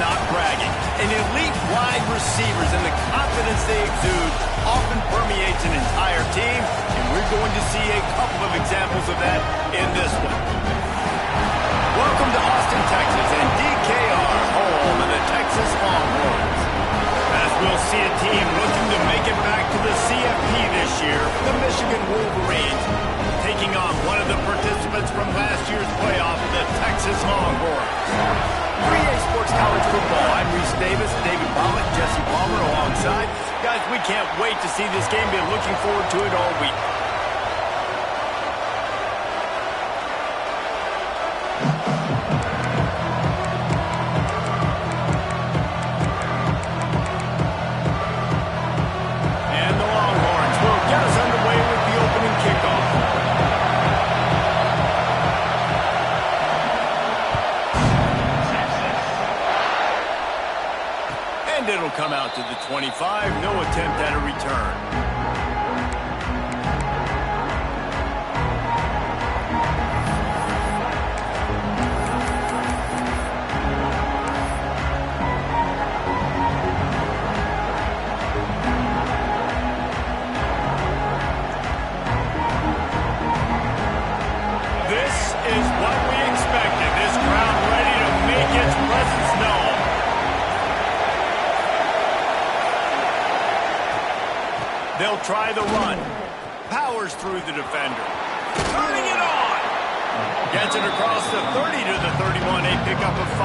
not bragging. An elite wide receivers and the confidence they exude often permeates an entire team, and we're going to see a couple of examples of that in this one. Welcome to Austin, Texas, and DKR, home of the Texas Longhorns. As we'll see a team looking to make it back to the CFP this year, the Michigan Wolverines, taking on one of the participants from last year's playoff, the Texas Longhorns. 3A Sports College Football, I'm Reese Davis, David Pollock, Jesse Palmer alongside. Guys, we can't wait to see this game. Been looking forward to it all week. And the Longhorns will get us underway with the opening kickoff. And it'll come out to the 25. No attempt at a return. This is what we expected. This crowd ready to make its presence known. They'll try the run. Powers through the defender. Turning it on. Gets it across the 30 to the 31. A pickup of 5.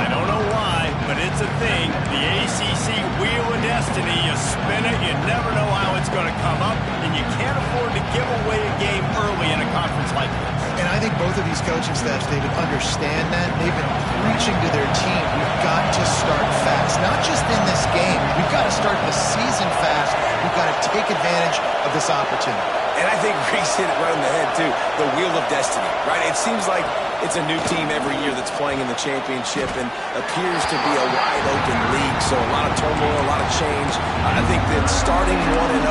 I don't know why, but it's a thing. The ACC Wheel of Destiny. You spin it, you never know how it's going to come up, and you can't afford to give away a game early in a conference like this. And I think both of these coaching staffs, David, understand that. They've been preaching to their team, we've got to start fast. Not just in this game. We've got to start the season fast. We've got to take advantage of this opportunity. And I think Reese hit it right on the head, too. The Wheel of Destiny, right? It seems like it's a new team every year that's playing in the championship and appears to be a wide-open league. So a lot of turmoil, a lot of change. I think that starting 1-0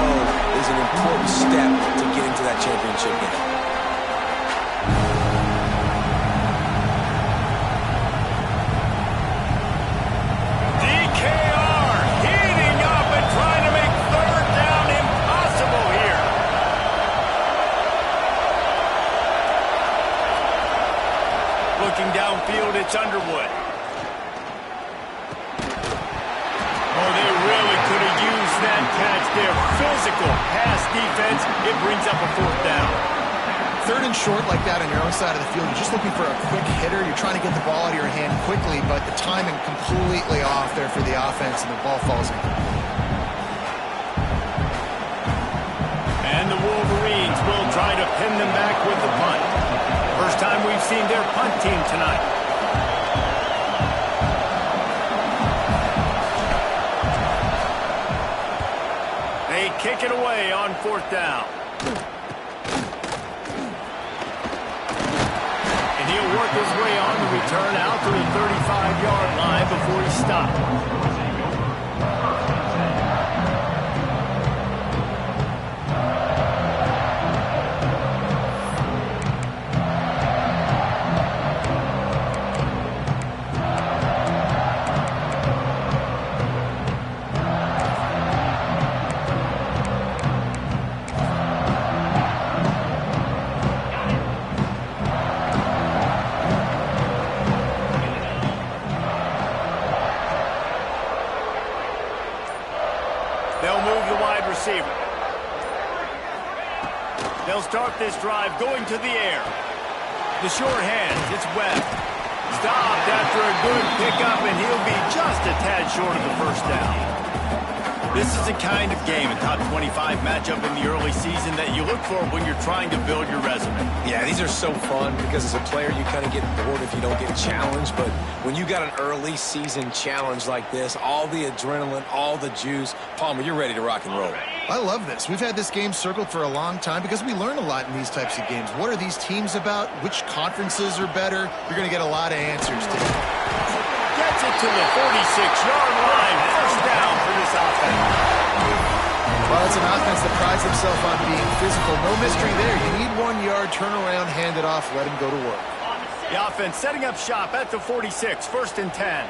is an important step to getting to that championship game. Looking downfield, it's Underwood. Oh, they really could have used that catch there. Physical pass defense. It brings up a 4th down. 3rd and short like that on your own side of the field. You're just looking for a quick hitter. You're trying to get the ball out of your hand quickly, but the timing completely off there for the offense, and the ball falls incomplete. And the Wolverines will try to pin them back with the punt. First time we've seen their punt team tonight. They kick it away on 4th down. And he'll work his way on the return out to the 35-yard line before he stops. They'll move the wide receiver. They'll start this drive going to the air. The short hands, it's Webb. Stopped after a good pickup, and he'll be just a tad short of the 1st down. This is the kind of game, a top 25 matchup in the early season that you look for when you're trying to build your resume. Yeah, these are so fun because as a player, you kind of get bored if you don't get challenged. But when you got an early season challenge like this, all the adrenaline, all the juice, Palmer, you're ready to rock and roll. I love this. We've had this game circled for a long time because we learn a lot in these types of games. What are these teams about? Which conferences are better? You're going to get a lot of answers today. Gets it to the 46-yard line. 1st down for this offense. Well, it's an offense that prides himself on being physical. No mystery there. You need 1 yard, turn around, hand it off, let him go to work. The offense setting up shop at the 46, 1st and 10.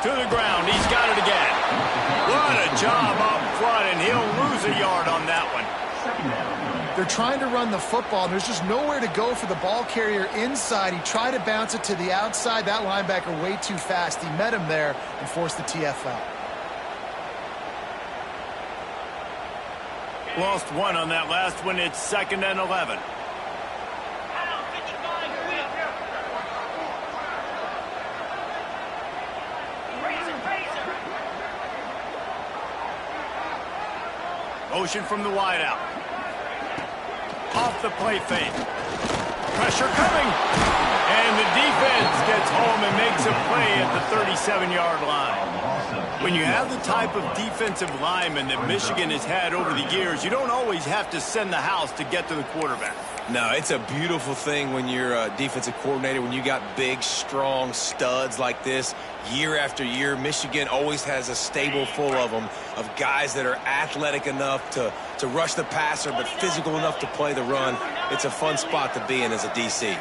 To the ground, he's got it again. What a job up front, and he'll lose a yard on that one. They're trying to run the football. There's just nowhere to go for the ball carrier inside. He tried to bounce it to the outside. That linebacker way too fast. He met him there and forced the TFL. Lost one on that last one. It's 2nd and 11. Motion from the wideout. Off the play fake. Pressure coming. And the defense gets home and makes a play at the 37-yard line. When you have the type of defensive lineman that Michigan has had over the years, you don't always have to send the house to get to the quarterback. No, it's a beautiful thing when you're a defensive coordinator, when you got big, strong studs like this. Year after year, Michigan always has a stable full of them, of guys that are athletic enough to rush the passer, but physical enough to play the run. It's a fun spot to be in as a DC.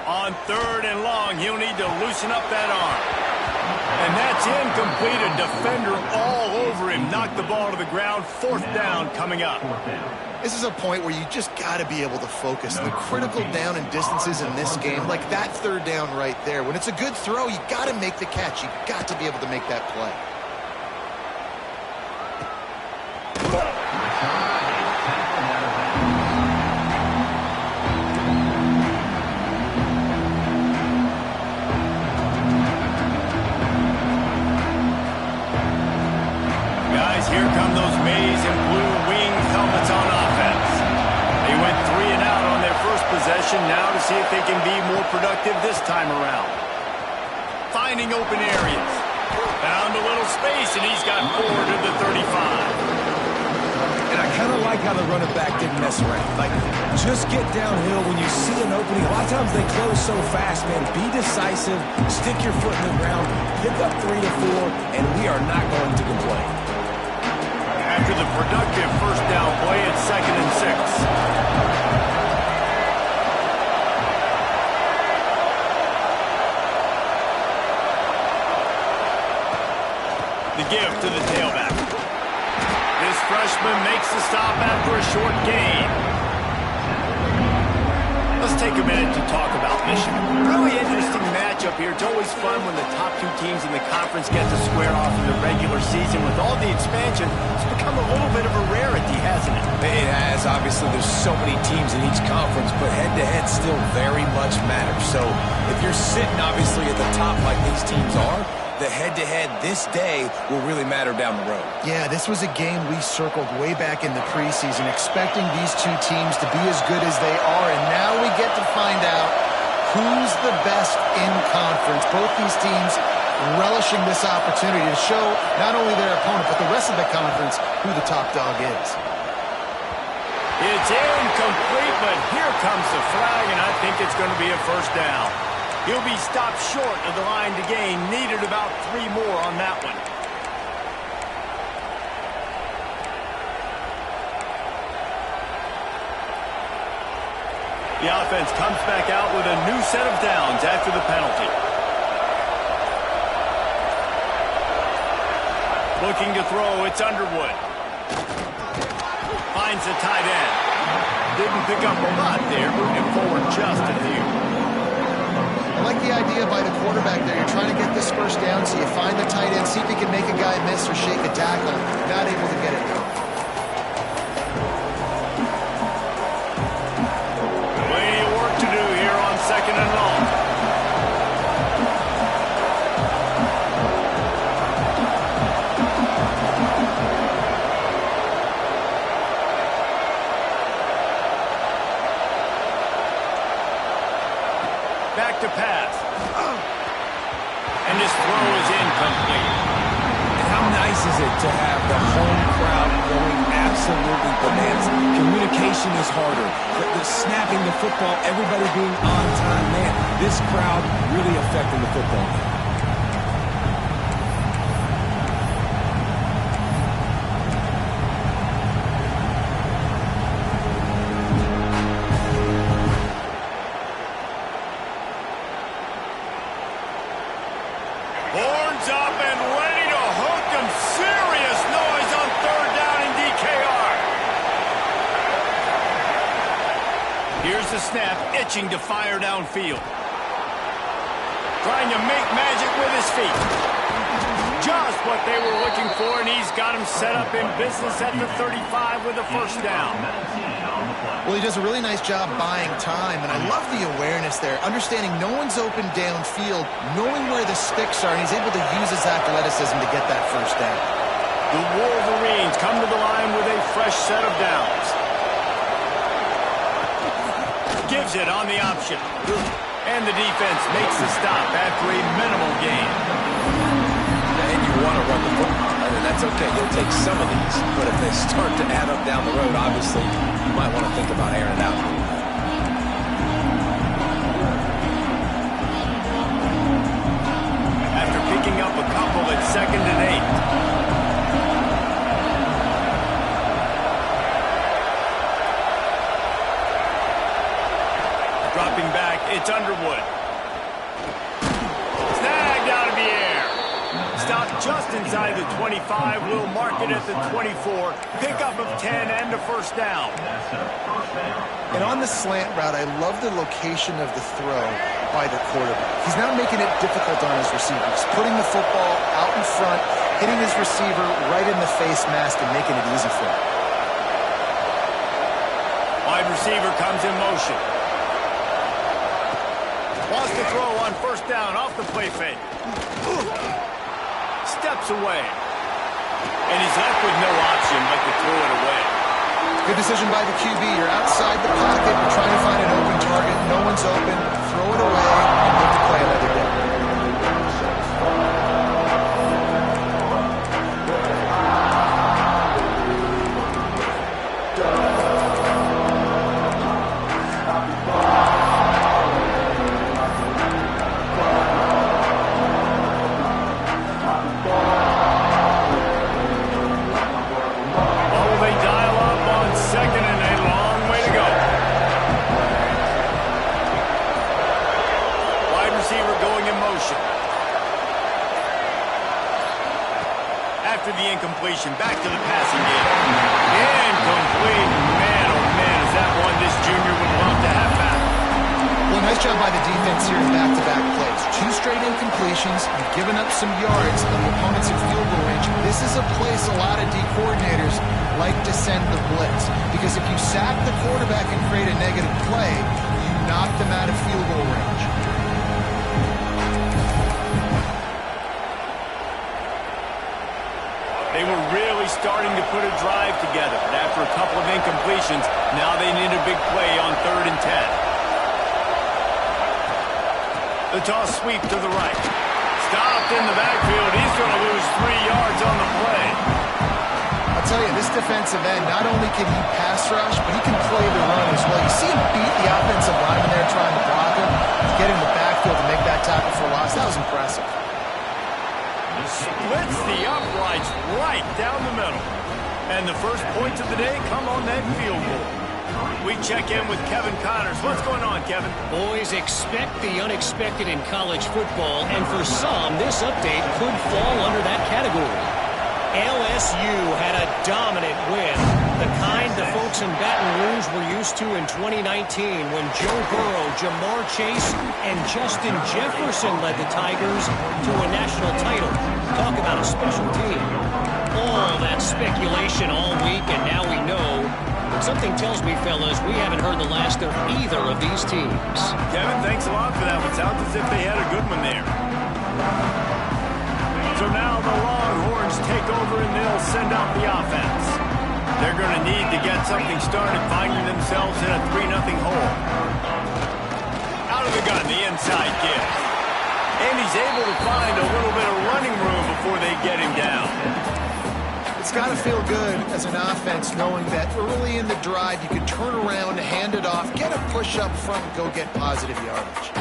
On 3rd and long, he'll need to loosen up that arm. And that's incomplete. A defender all over him. Knocked the ball to the ground. 4th down coming up. This is a point where you just got to be able to focus. The critical down and distances in this game, like that 3rd down right there. When it's a good throw, you got to make the catch. You got to be able to make that play. Here come those maize and blue winged helmets on offense. They went 3 and out on their first possession. Now to see if they can be more productive this time around. Finding open areas. Found a little space, and he's got 4 to the 35. And I kind of like how the running back didn't mess around. Like, just get downhill when you see an opening. A lot of times they close so fast, man. Be decisive. Stick your foot in the ground. Pick up 3 to 4, and we are not going to complain. After the productive 1st down play, it's 2nd and 6. The give to the tailback. This freshman makes the stop after a short gain. Let's take a minute to talk about Michigan. Really interesting matchup here. It's always fun when the top 2 teams in the conference get to square off in the regular season. With all the expansion, it's become a little bit of a rarity, hasn't it? It has. Obviously, there's so many teams in each conference, but head-to-head still very much matters. So if you're sitting, obviously, at the top like these teams are, the head-to-head this day will really matter down the road. Yeah, this was a game we circled way back in the preseason, expecting these 2 teams to be as good as they are, and now we get to find out who's the best in conference. Both these teams relishing this opportunity to show not only their opponent, but the rest of the conference who the top dog is. It's incomplete, but here comes the flag, and I think it's going to be a 1st down. He'll be stopped short of the line to gain. Needed about 3 more on that one. The offense comes back out with a new set of downs after the penalty. Looking to throw, it's Underwood. Finds the tight end. Didn't pick up a lot there, moving forward just a few. I like the idea by the quarterback there. You're trying to get this 1st down, so you find the tight end, see if you can make a guy miss or shake a tackle. Not able to get it. Plenty of work to do here on 2nd and long. Back to pass. And this throw is incomplete. And how nice is it to have the home crowd going absolutely bananas? Communication is harder. The snapping the football, everybody being on time. Man, this crowd really affecting the football game. Horns up and ready to hook them. Serious noise on third down in DKR. Here's the snap, itching to fire downfield. Trying to make magic with his feet. Just what they were looking for, and he's got him set up in business at the 35 with a first down. Well, he does a really nice job buying time, and I love the awareness there, understanding no one's open downfield, knowing where the sticks are, and he's able to use his athleticism to get that first down. The Wolverines come to the line with a fresh set of downs. Gives it on the option. And the defense makes the stop after a minimal gain. And you want to run the football. And that's okay. You'll take some of these. But if they start to add up down the road, obviously, you might want to think about airing it out. After picking up a couple at 2nd and 8. Dropping back, it's Underwood. Snagged out of the air. Stopped just inside the 25. We'll mark it at the 24. Pickup of 10 and a first down. And on the slant route, I love the location of the throw by the quarterback. He's now making it difficult on his receivers, putting the football out in front, hitting his receiver right in the face mask and making it easy for him. Wide receiver comes in motion. Wants to throw on first down off the play fake. Steps away. And he's left with no option but to throw it away. Good decision by the QB. You're outside the pocket. You're trying to find an open target. No one's open. Throw it away and look to play another down. After the incompletion, back to the passing game. Incomplete. Man, oh man, is that one this junior would love to have back. Well, nice job by the defense here in back-to-back plays. 2 straight incompletions. You've given up some yards on the opponents in field goal range. This is a place a lot of D coordinators like to send the blitz. Because if you sack the quarterback and create a negative play, you knock them out of field goal range. They were really starting to put a drive together. And after a couple of incompletions, now they need a big play on 3rd and 10. The toss sweep to the right. Stopped in the backfield. He's going to lose 3 yards on the play. I'll tell you, this defensive end, not only can he pass rush, but he can play the run as well. You see him beat the offensive lineman there trying to block him, get in the backfield to make that tackle for a loss. That was impressive. Splits the uprights right down the middle. And the first points of the day come on that field goal. We check in with Kevin Connors. What's going on, Kevin? Boys, expect the unexpected in college football, and for some, this update could fall under that category. LSU had a dominant win, the kind the folks in Baton Rouge were used to in 2019 when Joe Burrow, Jamar Chase, and Justin Jefferson led the Tigers to a national title. Talk about a special team. All that speculation all week, and now we know. Something tells me, fellas, we haven't heard the last of either of these teams. Kevin, thanks a lot for that. It sounds as if they had a good one there. So now the Longhorns take over and they'll send out the offense. They're going to need to get something started, finding themselves in a 3-0 hole. Out of the gun, the inside give. And he's able to find a little bit of running room before they get him down. It's got to feel good as an offense knowing that early in the drive you can turn around, hand it off, get a push up front, and go get positive yardage.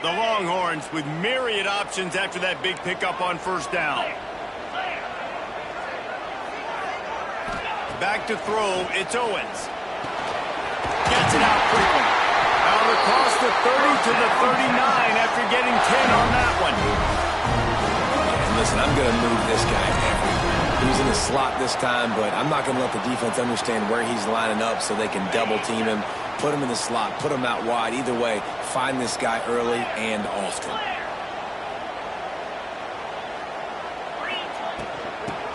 The Longhorns with myriad options after that big pickup on first down. Back to throw, it's Owens. Gets it out quickly. Out across the 30 to the 39 after getting 10 on that one. And listen, I'm going to move this guy everywhere. He's in the slot this time, but I'm not going to let the defense understand where he's lining up so they can double team him, put him in the slot, put him out wide. Either way, find this guy early and often.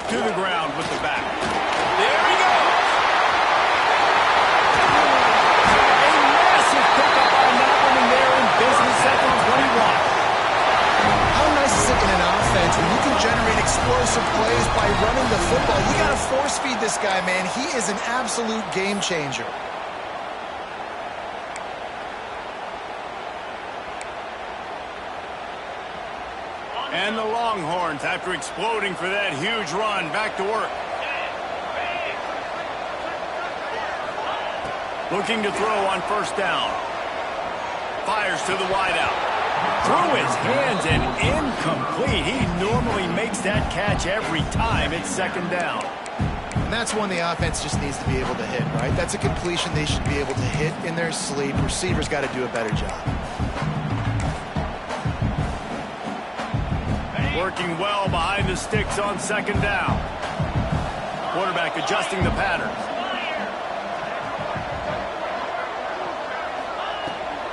To the ground with the back. There he goes. A massive pickup on that one, and they're in business at the 21. How nice is it in an offense when you can generate explosive plays by running the football? You got to force feed this guy, man. He is an absolute game changer. And the Longhorns, after exploding for that huge run, back to work. Looking to throw on first down. Fires to the wideout. Through his hands and incomplete. He normally makes that catch every time. It's second down. And that's one the offense just needs to be able to hit, right? That's a completion they should be able to hit in their sleep. Receivers got to do a better job. Working well behind the sticks on second down. Quarterback adjusting the pattern.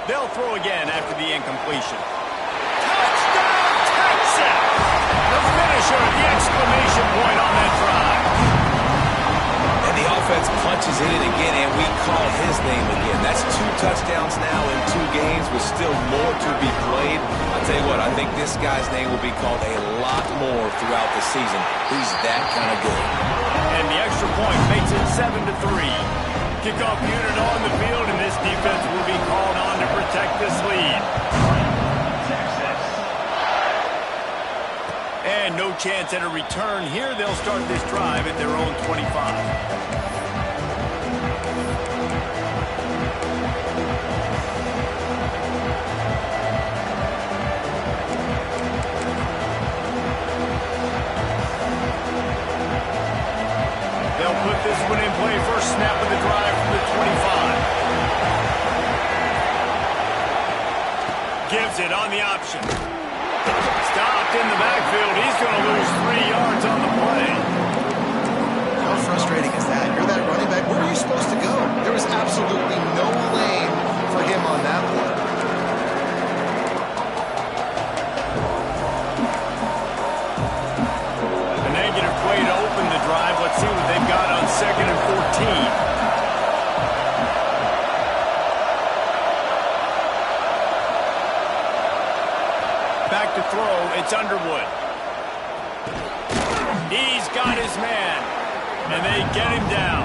They'll throw again after the incompletion. Touchdown, Texas! The finisher, the exclamation point on that drive. And the offense punches in it again, and we call his name again. That's 2 touchdowns now in 2 games with still more to be played. I'll tell you what, I think this guy's name will be called a lot more throughout the season. He's that kind of good. And the extra point makes it 7-3. Kickoff unit on the field, and this defense will be called on to protect this lead. And no chance at a return here. They'll start this drive at their own 25. They'll put this one in play. First snap of the drive from the 25. Gives it on the option. Stopped in the backfield. He's going to lose 3 yards on the play. How frustrating is that? You're that running back. Where are you supposed to go? There was absolutely no lane for him on that play. A negative play to open the drive. Let's see what they've got on 2nd and 14. Back to throw, it's Underwood. He's got his man, and they get him down.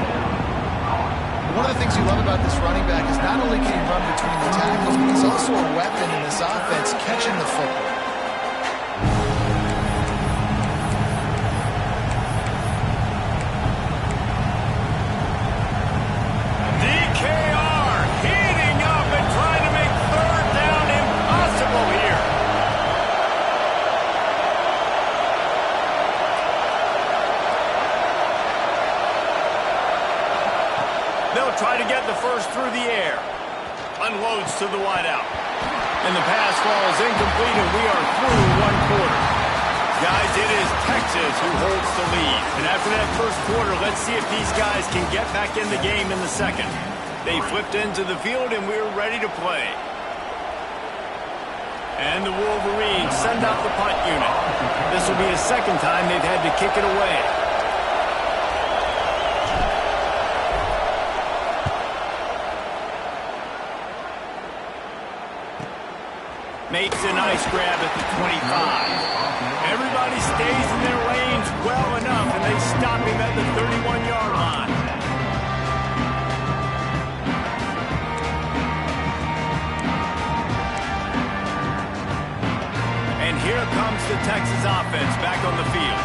One of the things you love about this running back is not only can he run between the tackles, but he's also a weapon in this offense, catching the football. DKR heating up and trying to make third down impossible here. They'll try to get the first through the air. Unloads to the wideout. And the pass falls incomplete, and we are through 1 quarter. Guys, it is Texas who holds the lead. And after that first quarter, let's see if these guys can get back in the game in the second. They flipped into the field, and we're ready to play. And the Wolverines send out the punt unit. This will be the second time they've had to kick it away. Makes a nice grab at the 25. Everybody stays in their lanes well enough, and they stop him at the 31-yard line. And here comes the Texas offense back on the field.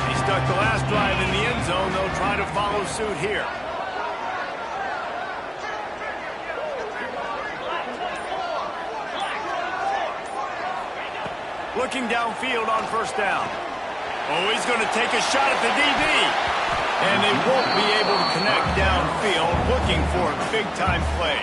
He stuck the last drive in the end zone. They'll try to follow suit here. Looking downfield on first down. Oh, he's going to take a shot at the DB. And they won't be able to connect downfield. Looking for a big-time play.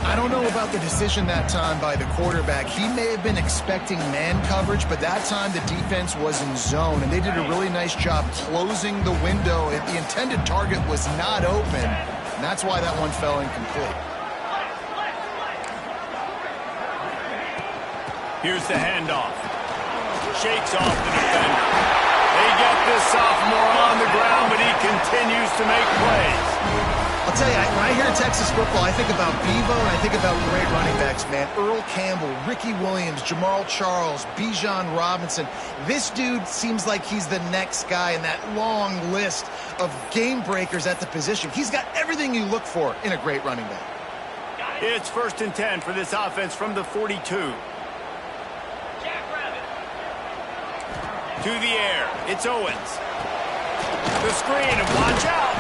I don't know about the decision that time by the quarterback. He may have been expecting man coverage, but that time the defense was in zone, and they did a really nice job closing the window. The intended target was not open, and that's why that one fell incomplete. Here's the handoff. Shakes off the defender. They get this sophomore on the ground, but he continues to make plays. I'll tell you, when I hear Texas football, I think about Bevo and I think about great running backs, man. Earl Campbell, Ricky Williams, Jamal Charles, Bijan Robinson. This dude seems like he's the next guy in that long list of game breakers at the position. He's got everything you look for in a great running back. It's 1st and 10 for this offense from the 42. To the air, it's Owens. The screen, and watch out.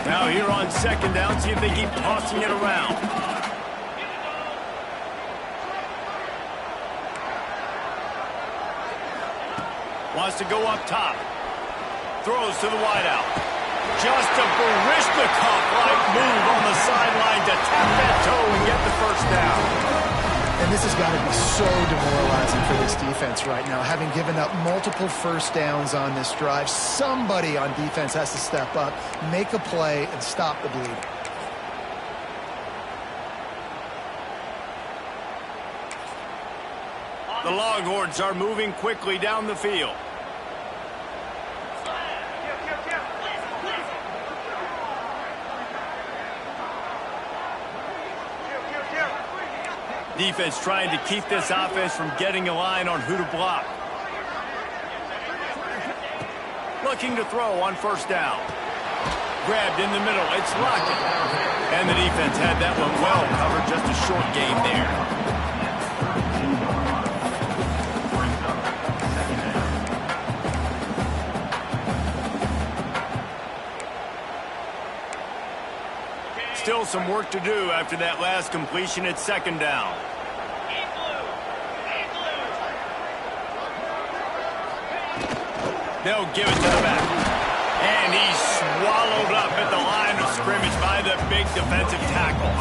Now here on 2nd down, see if they keep tossing it around. Wants to go up top. Throws to the wideout. Just a Barishnikov-like move on the sideline to tap that toe and get the 1st down. And this has got to be so demoralizing for this defense right now. Having given up multiple 1st downs on this drive, somebody on defense has to step up, make a play, and stop the bleed. The Longhorns are moving quickly down the field. Defense trying to keep this offense from getting a line on who to block. Looking to throw on 1st down. Grabbed in the middle. It's Lockett. And the defense had that one well covered. Just a short gain there. Still some work to do after that last completion at 2nd down. They'll give it to the back. And he's swallowed up at the line of scrimmage by the big defensive tackle.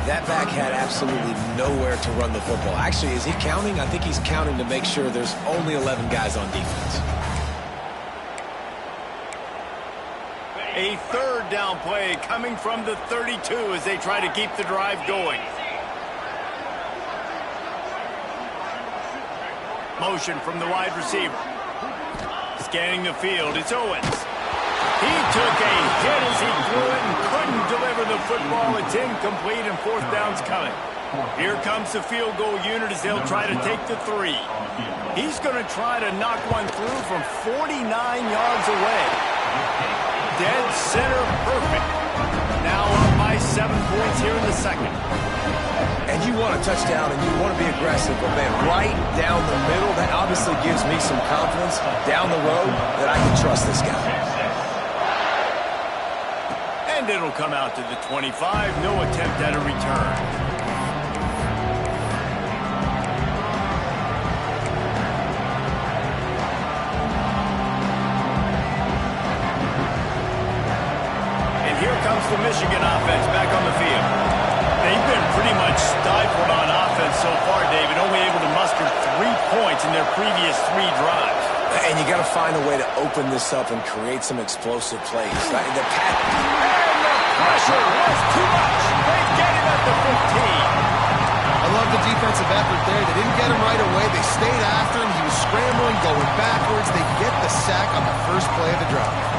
That back had absolutely nowhere to run the football. Actually, is he counting? I think he's counting to make sure there's only 11 guys on defense. A 3rd down play coming from the 32 as they try to keep the drive going. Motion from the wide receiver. Scanning the field, it's Owens. He took a hit as he threw it and couldn't deliver the football. It's incomplete and 4th down's coming. Here comes the field goal unit as they'll try to take the 3. He's going to try to knock one through from 49 yards away. Dead center perfect. Now up by 7 points here in the 2nd. And you want a touchdown and you want to be aggressive, but man, right down the middle, that obviously gives me some confidence down the road that I can trust this guy. And it'll come out to the 25. No attempt at a return. Comes the Michigan offense back on the field. They've been pretty much stifled on offense so far, David, only able to muster 3 points in their previous 3 drives. And you got to find a way to open this up and create some explosive plays. The and the pressure was too much. They get him at the 15. I love the defensive effort there. They didn't get him right away. They stayed after him. He was scrambling, going backwards. They get the sack on the first play of the drive.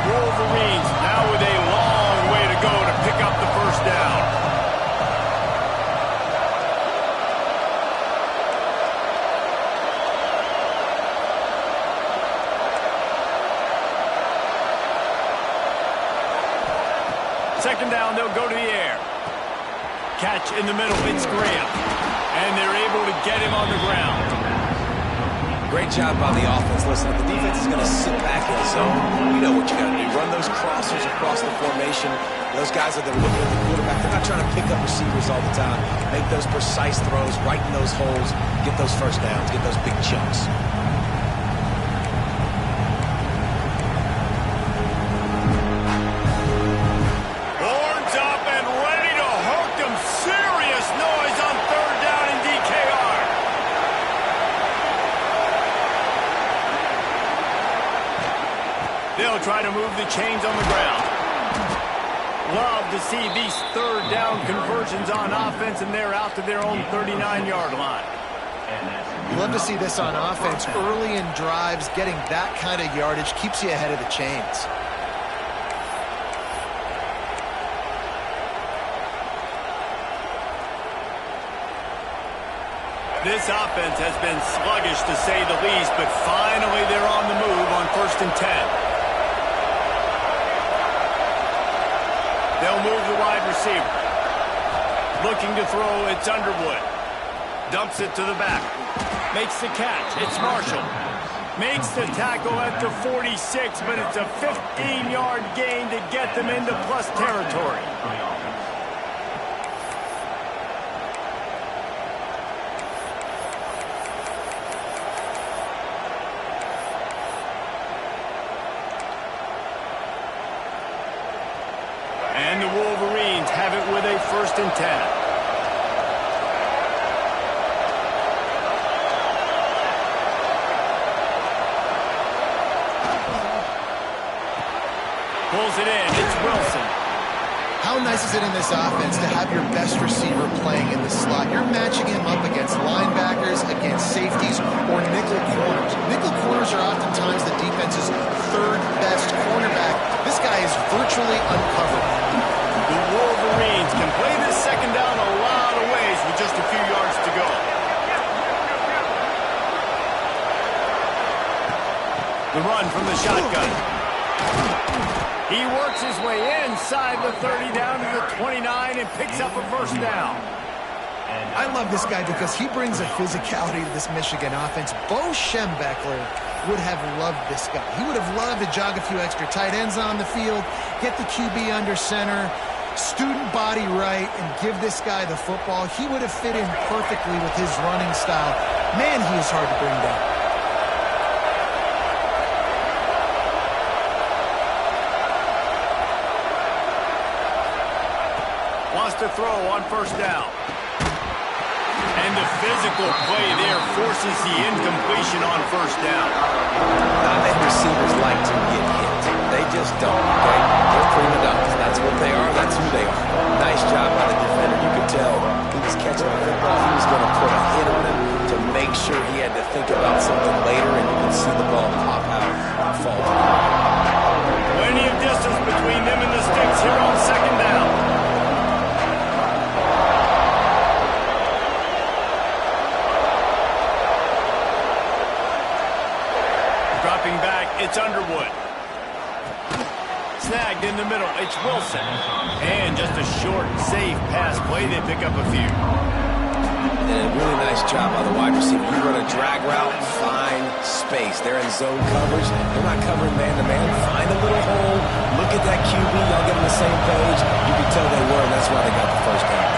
Wolverines now with a long way to go to pick up the 1st down. Second down, they'll go to the air. Catch in the middle, it's Graham. And they're able to get him on the ground. Great job by the offense. Listen, if the defense is going to sit back in zone, you know what you got to do. Run those crossers across the formation. Those guys are there looking at the quarterback. They're not trying to pick up receivers all the time. Make those precise throws, right in those holes, get those first downs, get those big chunks. Horns up and ready to hook them. Serious noise on third down in DKR. They'll try to move the chains on the ground. Love to see these third down conversions on offense, and they're out to their own 39-yard line. Love to see this on offense. Early in drives, getting that kind of yardage keeps you ahead of the chains. This offense has been sluggish to say the least, but finally they're on the move on 1st and 10. They'll move the wide receiver. Looking to throw, it's Underwood. Dumps it to the back. Makes the catch. It's Marshall. Makes the tackle at the 46, but it's a 15-yard gain to get them into plus territory. And the Wolverines have it with a 1st and 10. Pulls it in. It's Wilson. How nice is it in this offense to have your best receiver playing in the slot? You're matching him up against linebackers, against safeties, or nickel corners. Nickel corners are oftentimes the defense's third best cornerback. This guy is virtually uncovered. The Wolverines can play this second down a lot of ways with just a few yards to go. The run from the shotgun. He works his way inside the 30 down to the 29 and picks up a 1st down. I love this guy because he brings a physicality to this Michigan offense. Bo Schembechler would have loved this guy. He would have loved to jog a few extra tight ends on the field, get the QB under center, student body right, and give this guy the football. He would have fit in perfectly with his running style. Man, he is hard to bring down. Wants to throw on 1st down. And the physical play there forces the incompletion on 1st down. Not many receivers like to get hit. They just don't, okay? They're prima donnas. That's what they are. That's who they are. Nice job by the defender. You could tell he was catching the football. He was going to put a hit on him to make sure he had to think about something later, and you can see the ball pop out and fall. Plenty of distance between them and the sticks here on 2nd down. Dropping back, it's Underwood. Snagged in the middle, it's Wilson. And just a short, safe pass play, they pick up a few. And a really nice job by the wide receiver. You run a drag route, find space. They're in zone coverage. They're not covering man-to-man. Find a little hole. Look at that QB. Y'all get on the same page. You can tell they were, and that's why they got the 1st down.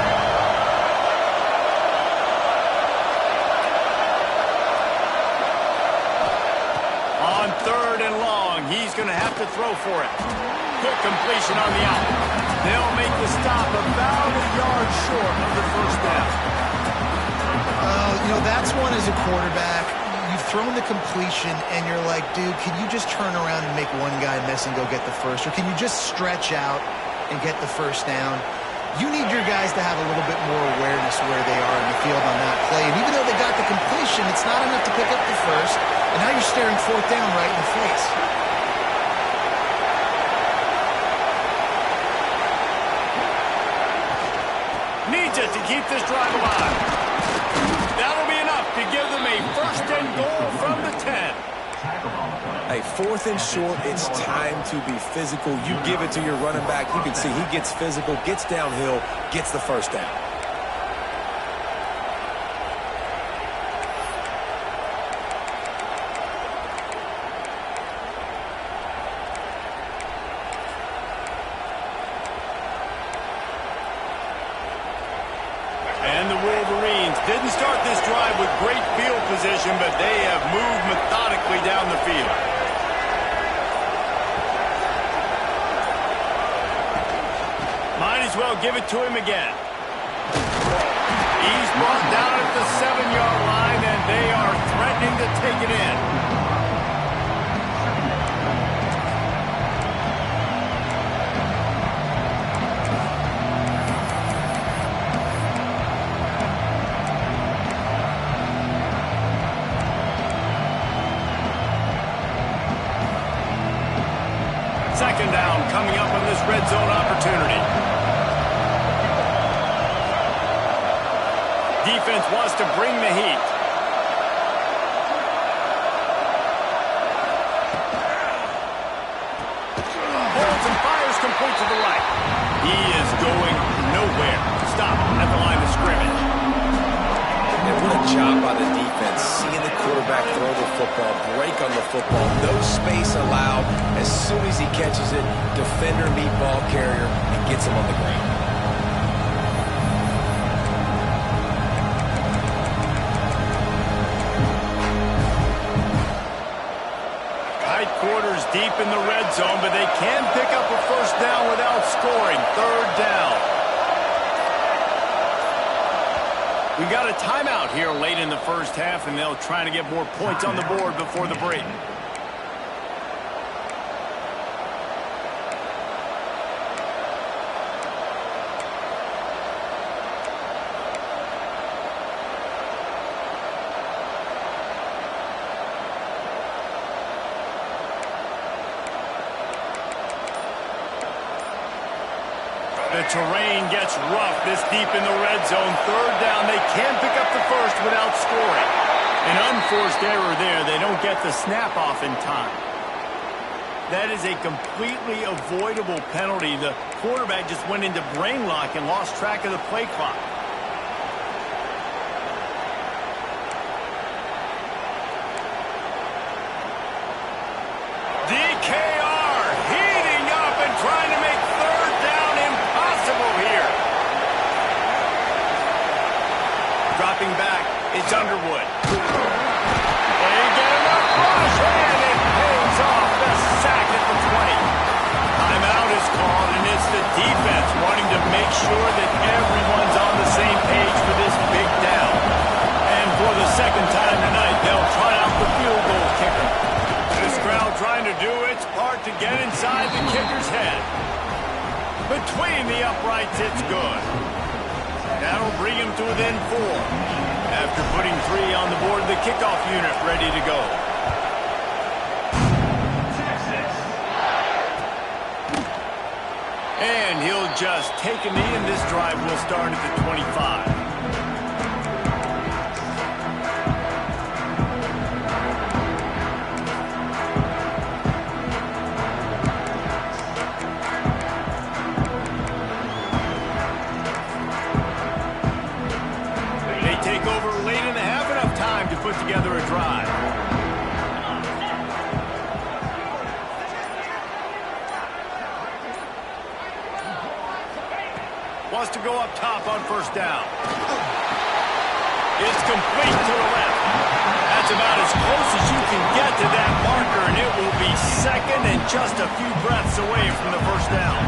On 3rd and long, he's going to have to throw for it. Quick completion on the out. They'll make the stop about a yard short of the 1st down. You know, that's one as a quarterback. You've thrown the completion, and you're like, dude, can you just turn around and make one guy miss and go get the first? Or can you just stretch out and get the 1st down? You need your guys to have a little bit more awareness where they are in the field on that play. And even though they got the completion, it's not enough to pick up the 1st. And now you're staring 4th down right in the face. Needs it to keep this drive alive. That'll be enough to give them a 1st and goal from the 10. Hey, 4th and short, it's time to be physical. You give it to your running back. You can see he gets physical, gets downhill, gets the 1st down. didn't start this drive with great field position, but they have moved methodically down the field. Might as well give it to him again. He's brought down at the 7-yard line, and they are threatening to take it in. Second down coming up on this red zone opportunity. Defense wants to bring the heat. Holds and fires complete to the right. He is going nowhere. Stop at the line of scrimmage. And what a job by the defense, seeing the quarterback throw the football, break on the football, no space allowed. As soon as he catches it, defender meet ball carrier and gets him on the ground. Tight quarters deep in the red zone, but they can pick up a first down without scoring. Third down. We got a timeout here late in the first half, and they'll try to get more points on the board before the break. The terrain gets rough this deep in the red zone. Third down, they can pick up the first without scoring. An unforced error there. They don't get the snap off in time. That is a completely avoidable penalty. The quarterback just went into brain lock and lost track of the play clock. DKR heating up and trying to make third down impossible here. Dropping back, it's Underwood. They get him up, rush, and it pays off the sack at the 20. Timeout is called, and it's the defense wanting to make sure that everyone's on the same page for this big down. And for the second time tonight, they'll try out the field goal kicker. This crowd trying to do its part to get inside the kicker's head. Between the uprights, it's good. That'll bring him to within 4. After putting 3 on the board, the kickoff unit ready to go. And he'll just take a knee, and this drive will start at the 25. Put together a drive. Wants to go up top on first down. It's complete to the left. That's about as close as you can get to that marker, and it will be second and just a few breaths away from the first down.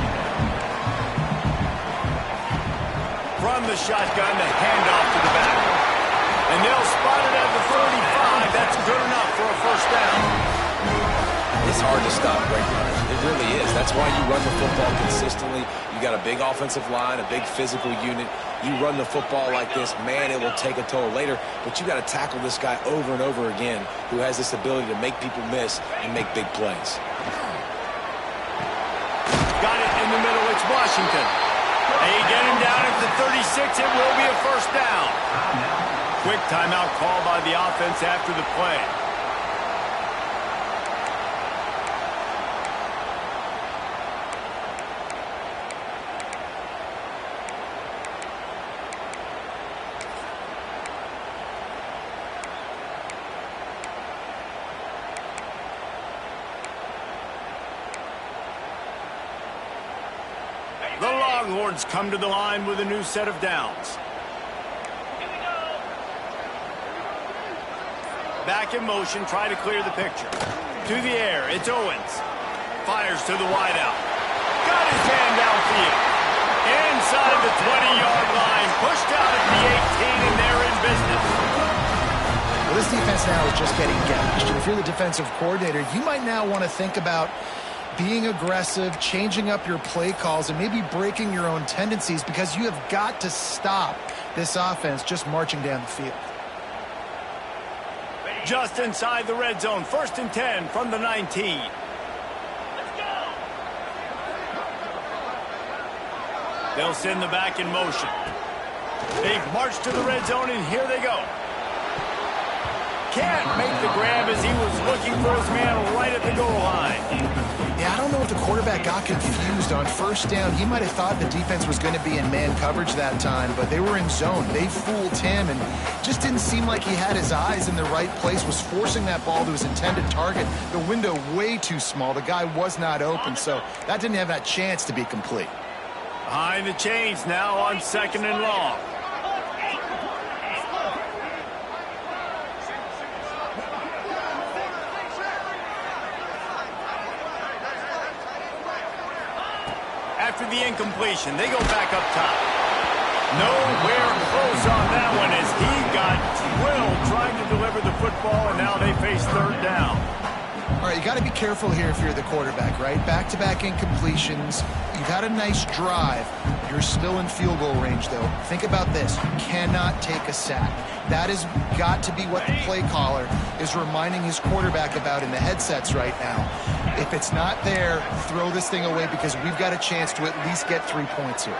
From the shotgun, the handoff to the back. And they'll spot it at the 35. That's good enough for a first down. It's hard to stop great runners. It really is. That's why you run the football consistently. You got a big offensive line, a big physical unit. You run the football like this, man, it will take a toll later. But you got to tackle this guy over and over again who has this ability to make people miss and make big plays. Got it in the middle. It's Washington. They get him down at the 36. It will be a first down. Quick timeout call by the offense after the play. The Longhorns come to the line with a new set of downs. Back in motion, try to clear the picture. To the air, it's Owens. Fires to the wideout. Got his man downfield. Inside the 20-yard line. Pushed out at the 18, and they're in business. Well, this defense now is just getting gashed. And if you're the defensive coordinator, you might now want to think about being aggressive, changing up your play calls, and maybe breaking your own tendencies, because you have got to stop this offense just marching down the field. Just inside the red zone. 1st and 10 from the 19. Let's go. They'll send the back in motion. They've marched to the red zone, and here they go. Can't make the grab as he was looking for his man right at the goal line. Yeah, I don't know if the quarterback got confused on 1st down. He might have thought the defense was going to be in man coverage that time, but they were in zone. They fooled him, and just didn't seem like he had his eyes in the right place, was forcing that ball to his intended target. The window way too small. The guy was not open, so that didn't have that chance to be complete. Behind the chains now on 2nd and long. After the incompletion, they go back up top. Nowhere close on that one as he got drilled trying to deliver the football, and now they face 3rd down. All right, you got to be careful here if you're the quarterback, right? Back-to-back incompletions. You've had a nice drive. You're still in field goal range, though. Think about this. You cannot take a sack. That has got to be what the play caller is reminding his quarterback about in the headsets right now. If it's not there, throw this thing away, because we've got a chance to at least get 3 points here.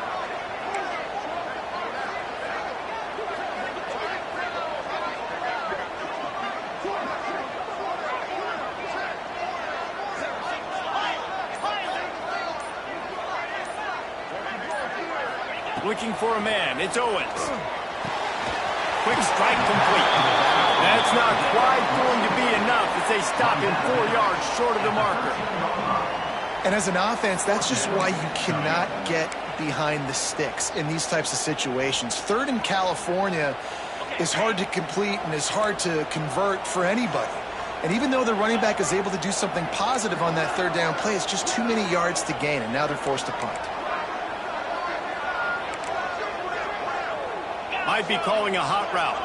Looking for a man. It's Owens. Quick strike complete. That's not quite going to be enough as they stop him 4 yards short of the marker. And as an offense, that's just why you cannot get behind the sticks in these types of situations. 3rd in California is hard to complete and is hard to convert for anybody. And even though the running back is able to do something positive on that 3rd down play, it's just too many yards to gain, and now they're forced to punt. Might be calling a hot route.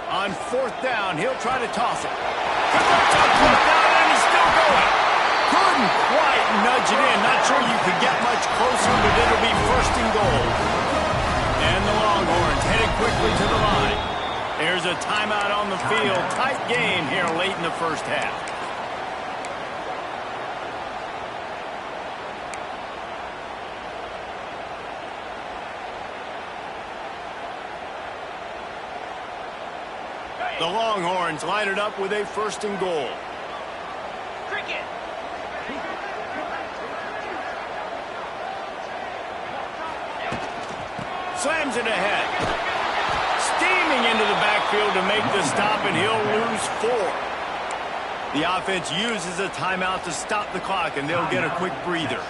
On 4th down, he'll try to toss it. And he's still going. Couldn't quite nudge it in. Not sure you could get much closer, but it'll be 1st and goal. And the Longhorns headed quickly to the line. There's a timeout on the field. Tight game here late in the 1st half. The Longhorns line it up with a 1st and goal. Cricket. Slams it ahead. Steaming into the backfield to make the stop, and he'll lose 4. The offense uses a timeout to stop the clock, and they'll get a quick breather.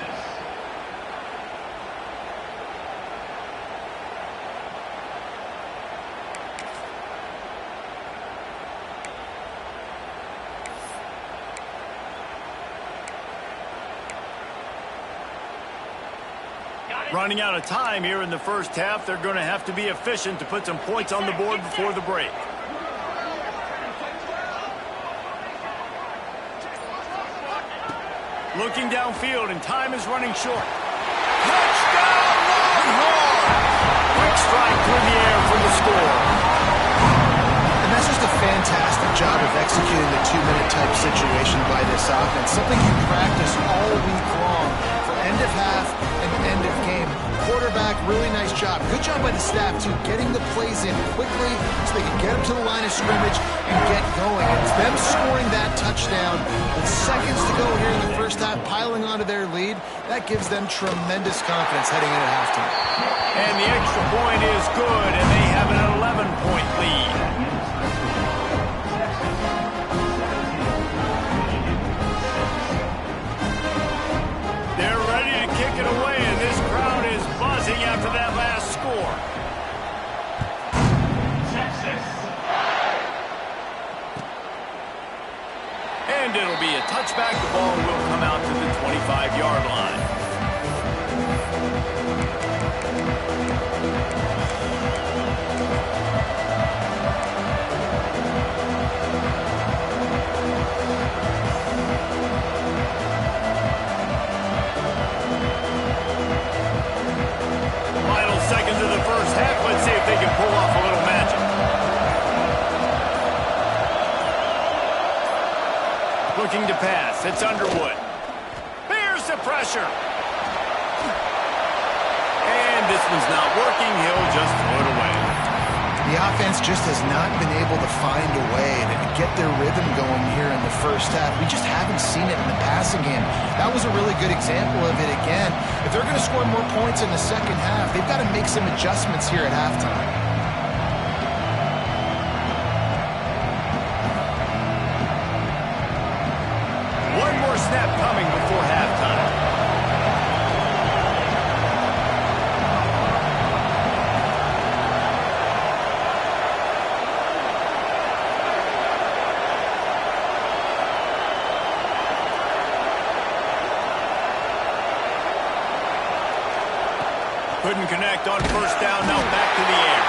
Running out of time here in the 1st half. They're going to have to be efficient to put some points on the board before the break. Looking downfield, and time is running short. Touchdown, Longhorns! Quick strike through the air for the score. And that's just a fantastic job of executing the 2-minute type situation by this offense. Something you practice all week long for end of half and end of game. Quarterback, really nice job. Good job by the staff, too, getting the plays in quickly so they can get them to the line of scrimmage and get going. It's them scoring that touchdown with seconds to go here in the 1st half, piling onto their lead. That gives them tremendous confidence heading into halftime. And the extra point is good, and they have an 11-point lead. They're ready to kick it away, and this crowd is buzzing after that last score. And it'll be a touchback. The ball will come out to the 25-yard line. Final seconds of the first half. Let's see if they can pull off a little magic. Looking to pass. It's Underwood. Bears the pressure. And this one's not working. He'll just throw it away. The offense just has not been able to find a way to get their rhythm going here in the first half. We just haven't seen it in the passing game. That was a really good example of it again. If they're going to score more points in the second half, they've got to make some adjustments here at halftime. One more snap coming before halftime. Couldn't connect on first down. Now back to the air.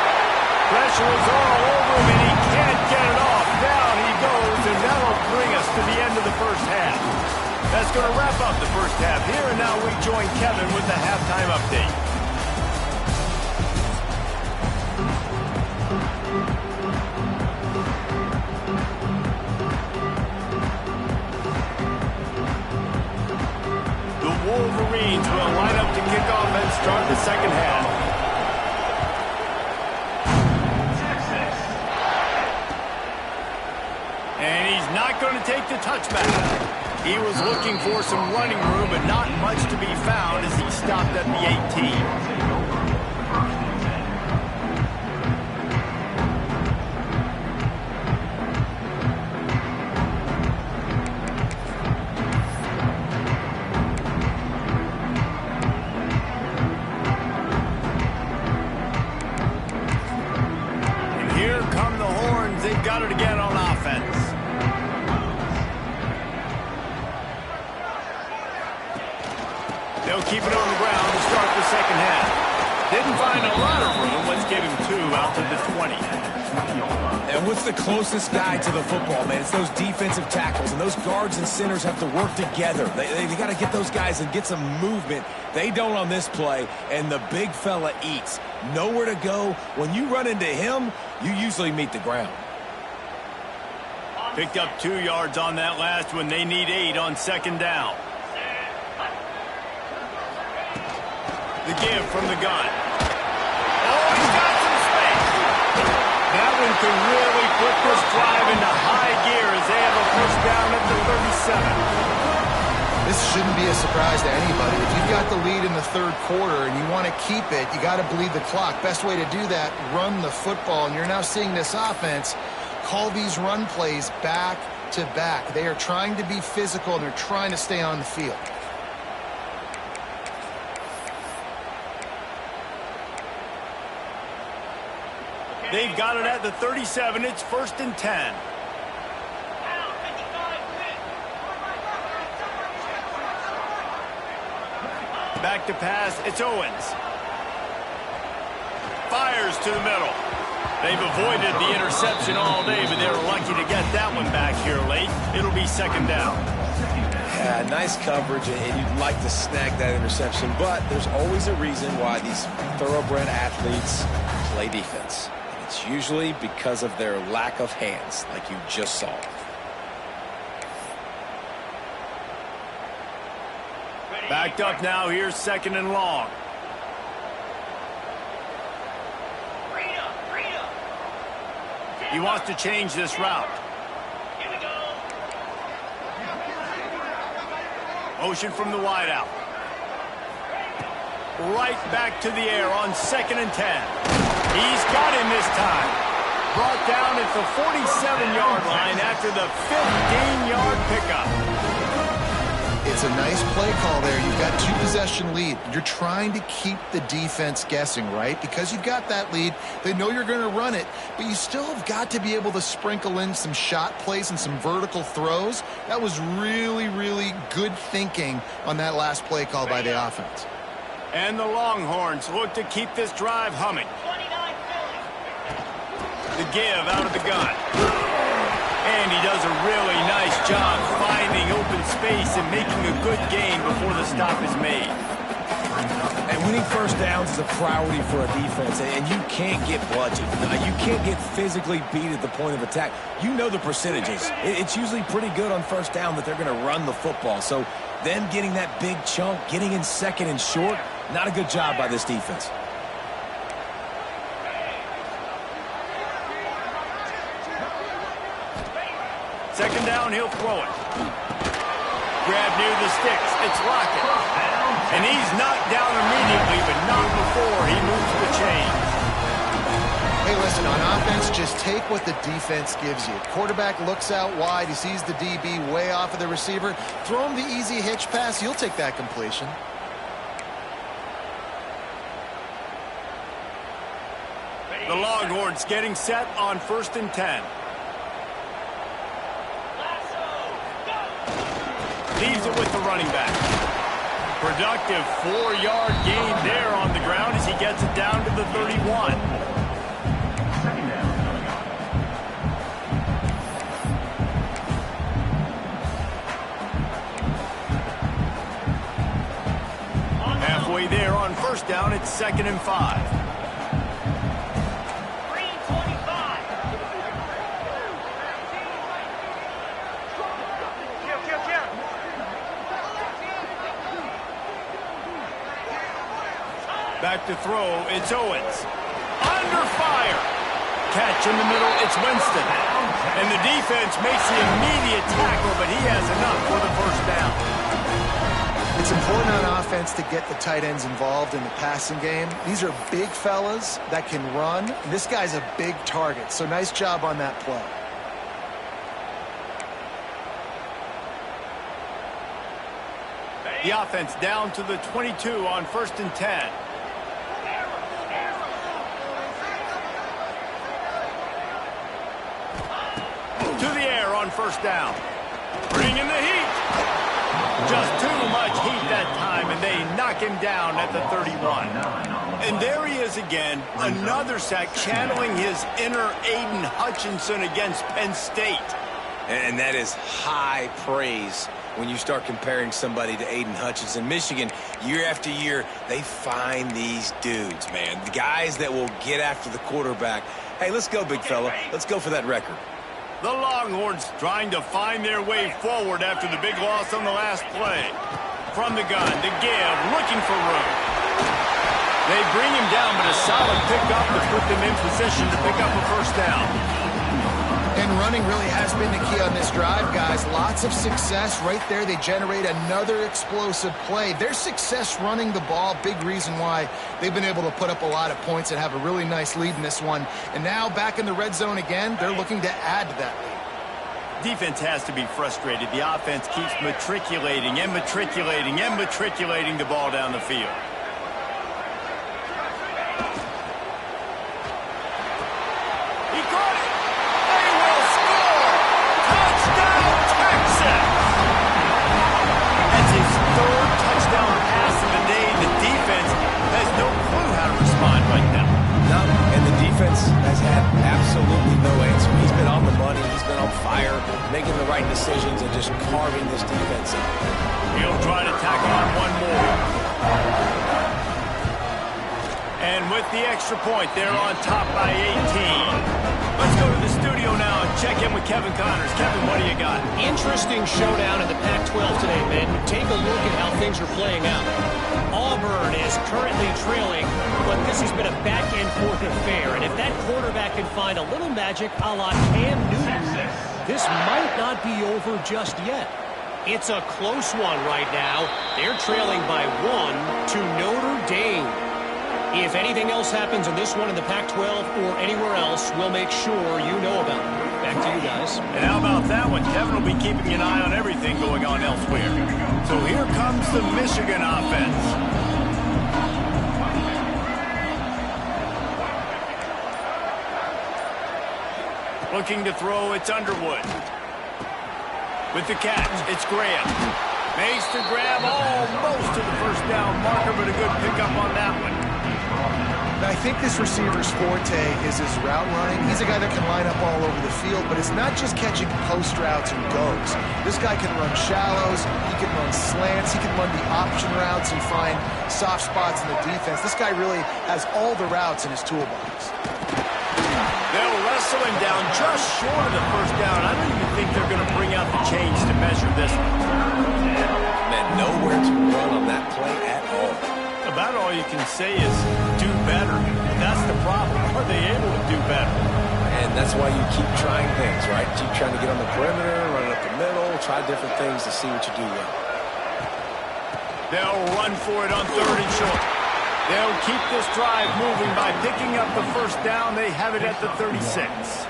Pressure is all over him, and he can't get it off. Down he goes, and that'll bring us to the end of the first half. That's going to wrap up the first half here, and now we join Kevin with the halftime update. The Wolverines will line up to kick off and start the second half. And he's not going to take the touchback. He was looking for some running room, but not much to be found as he stopped at the 18. They've got it again on offense. They'll keep it on the ground to start the second half. Didn't find a lot of room. Let's give him 2 out to the 20. And what's the closest guy to the football, man? It's those defensive tackles, and those guards and centers have to work together. They got to get those guys and get some movement. They don't on this play, and the big fella eats. Nowhere to go. When you run into him, you usually meet the ground. Picked up 2 yards on that last one. They need 8 on second down. The give from the gun. Oh, he's got some space. That one can really put this drive into high gear as they have a first down at the 37. This shouldn't be a surprise to anybody. If you've got the lead in the third quarter and you want to keep it, you got to bleed the clock. Best way to do that, run the football. And you're now seeing this offense call these run plays back to back. They are trying to be physical, and they're trying to stay on the field. They've got it at the 37. It's 1st and 10. Back to pass. It's Owens. Fires to the middle. They've avoided the interception all day, but they were lucky to get that one back here late. It'll be second down. Yeah, nice coverage, and you'd like to snag that interception, but there's always a reason why these thoroughbred athletes play defense. It's usually because of their lack of hands, like you just saw. Backed up now. Here's 2nd and long. He wants to change this route. Motion from the wideout. Right back to the air on 2nd and 10. He's got him this time. Brought down at the 47-yard line after the 15-yard pickup. If It's a nice play call there. You've got 2-possession lead. You're trying to keep the defense guessing, right? Because you've got that lead, they know you're going to run it, but you still have got to be able to sprinkle in some shot plays and some vertical throws. That was really, really good thinking on that last play call by the offense. And the Longhorns look to keep this drive humming. The give out of the gun. And he does a really nice job finding open space and making a good gain before the stop is made. And winning first downs is a priority for a defense, and you can't get bludgeoned. You can't get physically beat at the point of attack. You know the percentages. It's usually pretty good on first down that they're going to run the football. So then getting that big chunk, getting in second and short, not a good job by this defense. Second down, he'll throw it. Grab near the sticks. It's Lockett. And he's knocked down immediately, but not before he moves the chains. Hey, listen, on offense, just take what the defense gives you. Quarterback looks out wide. He sees the DB way off of the receiver. Throw him the easy hitch pass. You'll take that completion. The Longhorns getting set on 1st and 10. Leaves it with the running back. Productive 4-yard gain there on the ground as he gets it down to the 31. Halfway there on 1st down, it's 2nd and 5. Back to throw, it's Owens. Under fire. Catch in the middle, it's Winston. And the defense makes the immediate tackle, but he has enough for the 1st down. It's important on offense to get the tight ends involved in the passing game. These are big fellas that can run. This guy's a big target, so nice job on that play. The offense down to the 22 on 1st and 10. To the air on 1st down. Bring in the heat. Just too much heat that time, and they knock him down at the 31. And there he is again, another sack, channeling his inner Aiden Hutchinson against Penn State. And that is high praise when you start comparing somebody to Aiden Hutchinson. Michigan, year after year, they find these dudes, man. The guys that will get after the quarterback. Hey, let's go, big fella. Let's go for that record. The Longhorns trying to find their way forward after the big loss on the last play. From the gun, the give, looking for room. They bring him down, but a solid pickup to put them in position to pick up a 1st down. And running really has been the key on this drive, guys. Lots of success right there. They generate another explosive play. Their success running the ball, big reason why they've been able to put up a lot of points and have a really nice lead in this one. And now back in the red zone again, they're looking to add to that lead. Defense has to be frustrated. The offense keeps matriculating and matriculating and matriculating the ball down the field. Has had absolutely no answer. He's been on the money. He's been on fire, making the right decisions and just carving this defense up. He'll try to tack on one more. And with the extra point, they're on top by 18. Let's go to the studio now and check in with Kevin Connors. Kevin, what do you got? Interesting showdown in the Pac-12 today, men. Take a look at how things are playing out. Auburn is currently trailing, but this has been a back-and-forth affair. And if that quarterback can find a little magic a la Cam Newton, this might not be over just yet. It's a close one right now. They're trailing by 1 to Notre Dame. If anything else happens in this one in the Pac-12 or anywhere else, we'll make sure you know about it. Back back to you guys. And how about that one? Kevin will be keeping an eye on everything going on elsewhere. So here comes the Michigan offense. Looking to throw, it's Underwood. With the catch, it's Graham. Makes the grab almost to the first down marker, but a good pickup on that one. I think this receiver's forte is his route running. He's a guy that can line up all over the field, but it's not just catching post routes and goes. This guy can run shallows, he can run slants, he can run the option routes and find soft spots in the defense. This guy really has all the routes in his toolbox. They'll wrestle him down just short of the first down. I don't even think they're going to bring out the chains to measure this one. Man, nowhere to run on that play at all. About all you can say is do better. That's the problem. Are they able to do better? And that's why you keep trying things, right? Keep trying to get on the perimeter, run it up the middle, try different things to see what you do well. They'll run for it on 3rd and short. They'll keep this drive moving by picking up the first down. They have it at the 36.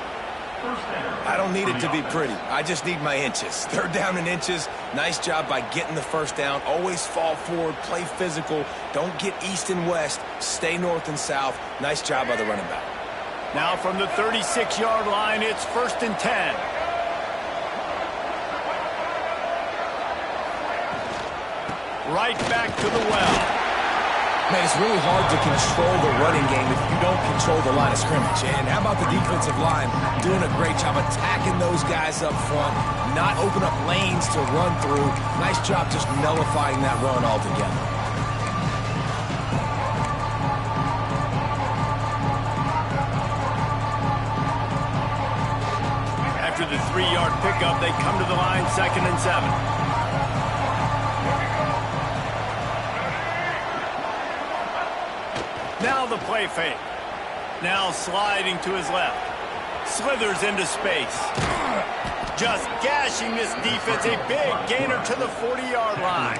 I don't need it to be pretty. I just need my inches. 3rd down and inches. Nice job by getting the first down. Always fall forward, play physical. Don't get east and west. Stay north and south. Nice job by the running back. Now from the 36-yard line, it's 1st and 10. Right back to the well. Man, it's really hard to control the running game if you don't control the line of scrimmage. And how about the defensive line doing a great job attacking those guys up front, not open up lanes to run through. Nice job just nullifying that run altogether. After the 3-yard pickup, they come to the line, 2nd and 7. Now the play fake. Now sliding to his left. Slithers into space. Just gashing this defense. A big gainer to the 40-yard line.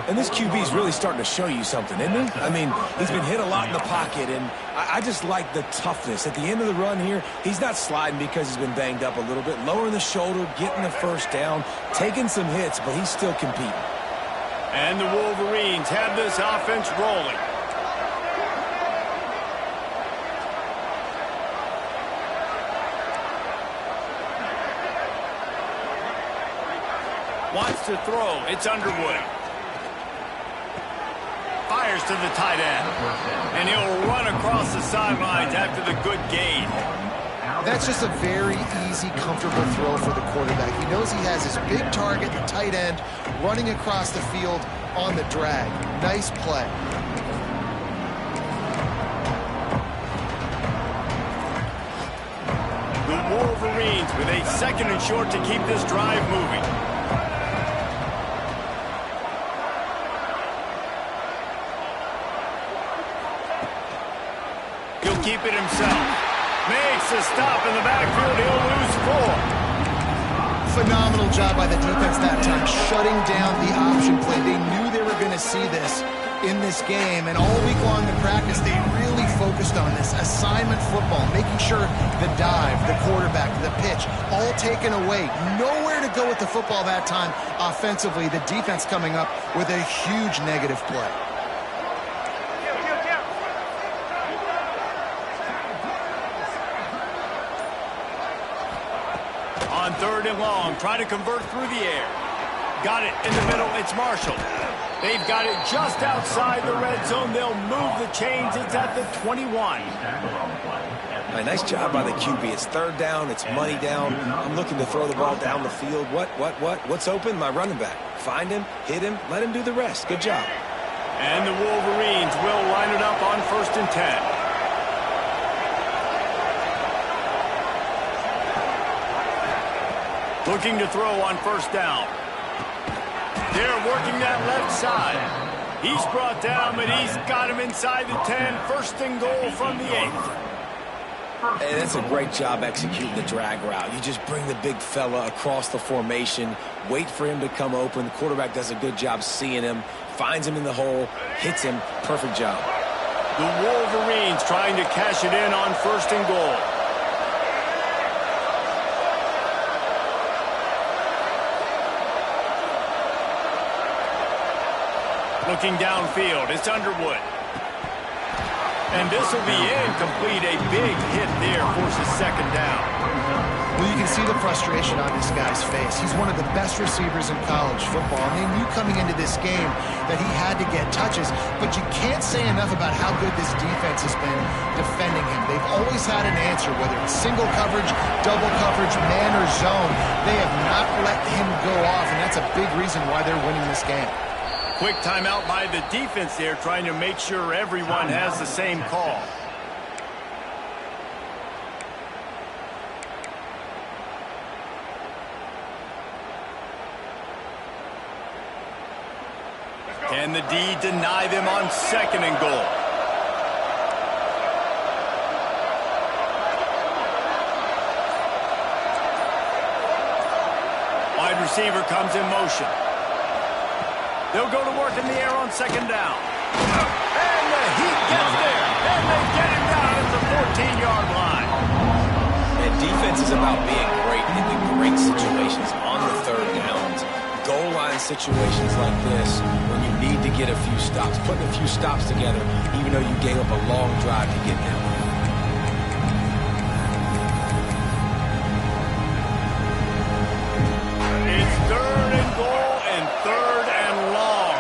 And this QB is really starting to show you something, isn't he? I mean, he's been hit a lot in the pocket, and I just like the toughness. At the end of the run here, he's not sliding because he's been banged up a little bit. Lowering the shoulder, getting the first down, taking some hits, but he's still competing. And the Wolverines have this offense rolling. Wants to throw. It's Underwood. Fires to the tight end. And he'll run across the sidelines after the good gain. That's just a very easy, comfortable throw for the quarterback. He knows he has his big target, the tight end, running across the field on the drag. Nice play. The Wolverines with a 2nd and short to keep this drive moving. He'll keep it himself. Makes a stop in the backfield. He'll lose 4. Phenomenal job by the defense that time, shutting down the option play. They knew they were going to see this in this game, and all week long in practice, they really focused on this assignment football, making sure the dive, the quarterback, the pitch, all taken away. Nowhere to go with the football that time offensively. The defense coming up with a huge negative play. On 3rd and long, trying to convert through the air. Got it in the middle, it's Marshall. They've got it just outside the red zone. They'll move the chains. It's at the 21. Nice job by the QB. It's 3rd down, it's money down. I'm looking to throw the ball down the field. What's open? My running back. Find him, hit him, let him do the rest. Good job. And the Wolverines will line it up on 1st and 10. Looking to throw on 1st down. They're working that left side. He's brought down, but he's got him inside the 10. 1st and goal from the 8. Hey, that's a great job executing the drag route. You just bring the big fella across the formation, wait for him to come open. The quarterback does a good job seeing him, finds him in the hole, hits him. Perfect job. The Wolverines trying to cash it in on 1st and goal. Looking downfield, it's Underwood. And this will be incomplete. A big hit there forces second down. Well, you can see the frustration on this guy's face. He's one of the best receivers in college football. And they knew coming into this game that he had to get touches, but you can't say enough about how good this defense has been defending him. They've always had an answer, whether it's single coverage, double coverage, man or zone. They have not let him go off, and that's a big reason why they're winning this game. Quick timeout by the defense there, trying to make sure everyone has the same call. Can the D deny them on second and goal? Wide receiver comes in motion. They'll go to work in the air on second down. And the Heat gets there. And they get him down at the 14-yard line. And defense is about being great in the great situations on the third downs. Goal line situations like this, when you need to get a few stops, putting a few stops together, even though you gave up a long drive to get them. It's third and goal and third and long.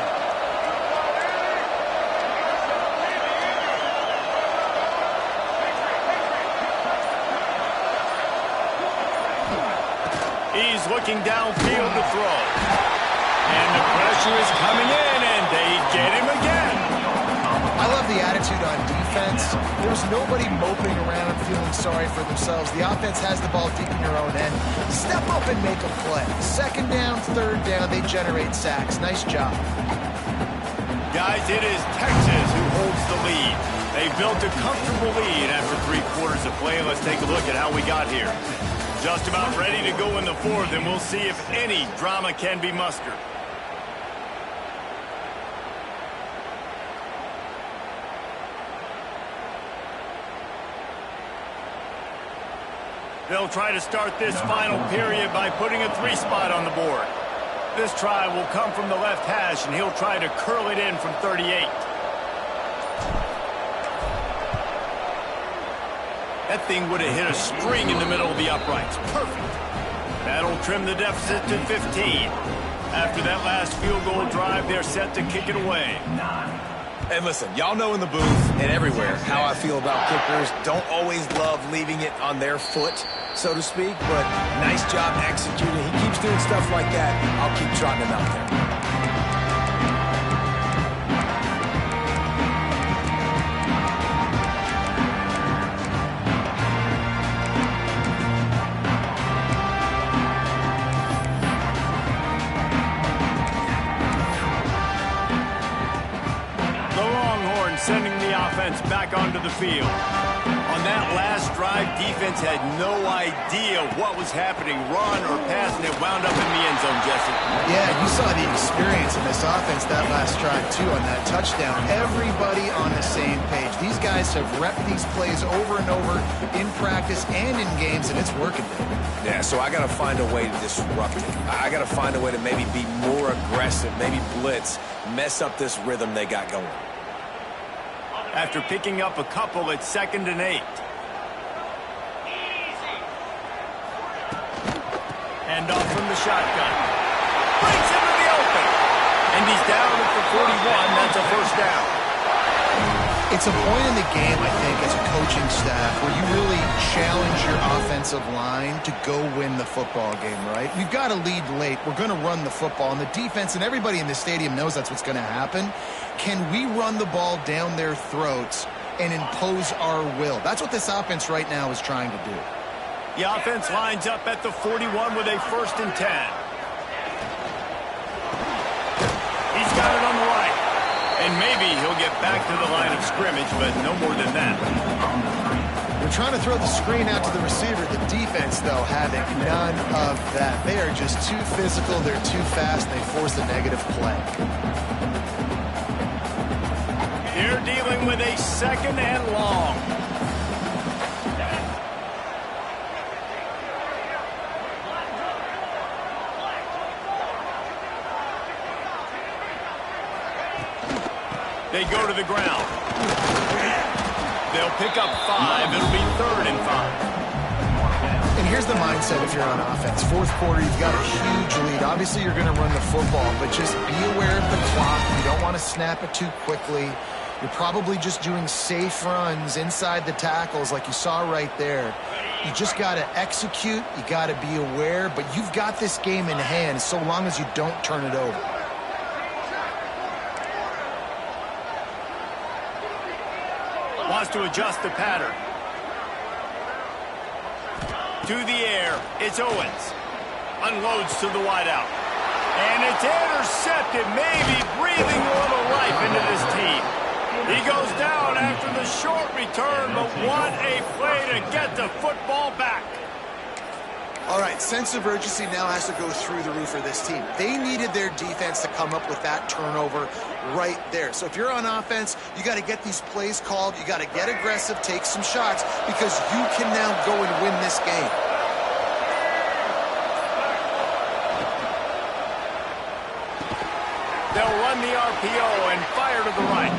He's looking downfield to throw. And the pressure is coming in, and they get him again. I love the attitude on defense. There's nobody moping around feeling sorry for themselves. The offense has the ball deep in your own end. Step up and make a play. Second down, third down, they generate sacks. Nice job. Guys, it is Texas who holds the lead. They built a comfortable lead after 3 quarters of play. Let's take a look at how we got here. Just about ready to go in the fourth, and we'll see if any drama can be mustered. They'll try to start this final period by putting a 3 spot on the board. This try will come from the left hash, and he'll try to curl it in from 38. That thing would have hit a string in the middle of the uprights. Perfect. That'll trim the deficit to 15. After that last field goal drive, they're set to kick it away. And listen, y'all know in the booth and everywhere how I feel about kickers. Don't always love leaving it on their foot, so to speak, but nice job executing. He keeps doing stuff like that. I'll keep trotting him out there. Sending the offense back onto the field. On that last drive, defense had no idea what was happening, run or pass, and it wound up in the end zone, Jesse. Yeah, you saw the experience in this offense that last drive, too, on that touchdown. Everybody on the same page. These guys have repped these plays over and over in practice and in games, and it's working. Yeah, so I got to find a way to disrupt it. I got to find a way to maybe be more aggressive, maybe blitz, mess up this rhythm they got going. After picking up a couple at 2nd and 8. Hand off from the shotgun. Breaks into the open. And he's down at the 41. That's a first down. It's a point in the game, I think, as a coaching staff, where you really challenge your offensive line to go win the football game, right? We've got to lead late. We're going to run the football. And the defense and everybody in the stadium knows that's what's going to happen. Can we run the ball down their throats and impose our will? That's what this offense right now is trying to do. The offense lines up at the 41 with a 1st and 10. He's got it on the right. And maybe he'll get back to the line of scrimmage, but no more than that. They're trying to throw the screen out to the receiver. The defense, though, having none of that. They are just too physical. They're too fast. And they force a negative play. They're dealing with a 2nd and long. They go to the ground. They'll pick up 5. It'll be 3rd and 5. And here's the mindset if you're on offense. Fourth quarter, you've got a huge lead. Obviously, you're going to run the football, but just be aware of the clock. You don't want to snap it too quickly. You're probably just doing safe runs inside the tackles like you saw right there. You just got to execute. You got to be aware, but you've got this game in hand so long as you don't turn it over. Wants to adjust the pattern. To the air, it's Owens. Unloads to the wideout. And it's intercepted, maybe breathing a little life into this team. He goes down after the short return, but what a play to get the football back. All right, sense of urgency now has to go through the roof for this team. They needed their defense to come up with that turnover right there. So if you're on offense, you got to get these plays called. You got to get aggressive, take some shots, because you can now go and win this game. They'll run the RPO and fire to the right.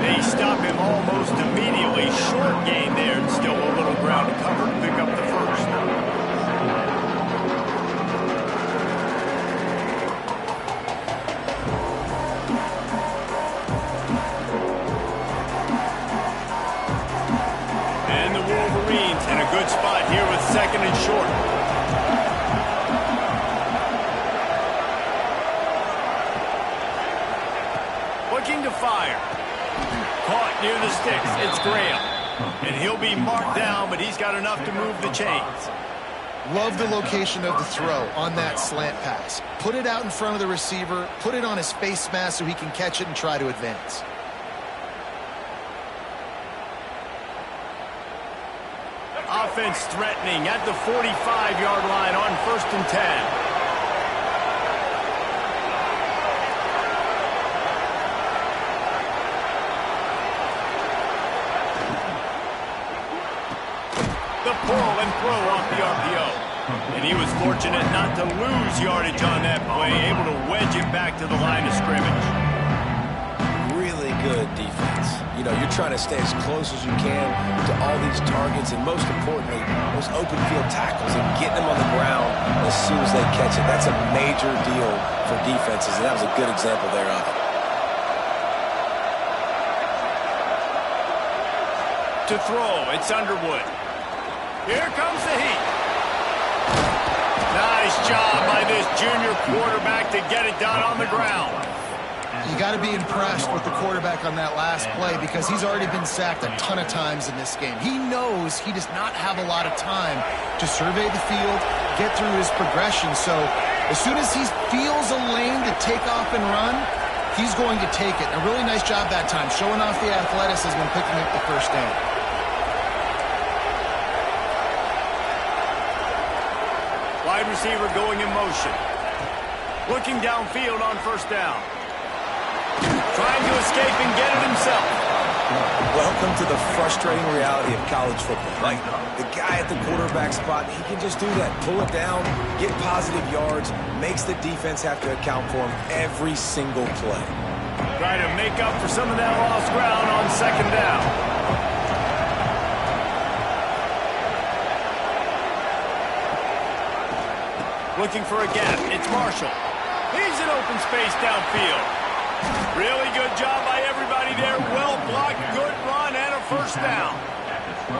They stop him almost immediately. Short gain there, and still a little ground to cover to pick up the first. And the Wolverines in a good spot here with 2nd and short. Looking to fire. Caught near the sticks. It's Graham. And he'll be marked down, but he's got enough to move the chains. Love the location of the throw on that slant pass. Put it out in front of the receiver. Put it on his face mask so he can catch it and try to advance. Offense threatening at the 45-yard line on 1st and 10. The pull and throw off the RPO. And he was fortunate not to lose yardage on that play, able to wedge it back to the line of scrimmage. Really good defense. You know, you're trying to stay as close as you can to all these targets, and most importantly, those open field tackles and getting them on the ground as soon as they catch it. That's a major deal for defenses, and that was a good example there of it. To throw, it's Underwood. Here comes the heat. Nice job by this junior quarterback to get it done on the ground. You got to be impressed with the quarterback on that last play because he's already been sacked a ton of times in this game. He knows he does not have a lot of time to survey the field, get through his progression. So as soon as he feels a lane to take off and run, he's going to take it. A really nice job that time, showing off the athleticism and picking up the first down. Wide receiver going in motion. Looking downfield on 1st down. Trying to escape and get it himself. Welcome to the frustrating reality of college football. Like, the guy at the quarterback spot, he can just do that. Pull it down, get positive yards, makes the defense have to account for him every single play. Try to make up for some of that lost ground on 2nd down. Looking for a gap. It's Marshall. He's in open space downfield. Really good job by everybody there. Well blocked, good run, and a 1st down.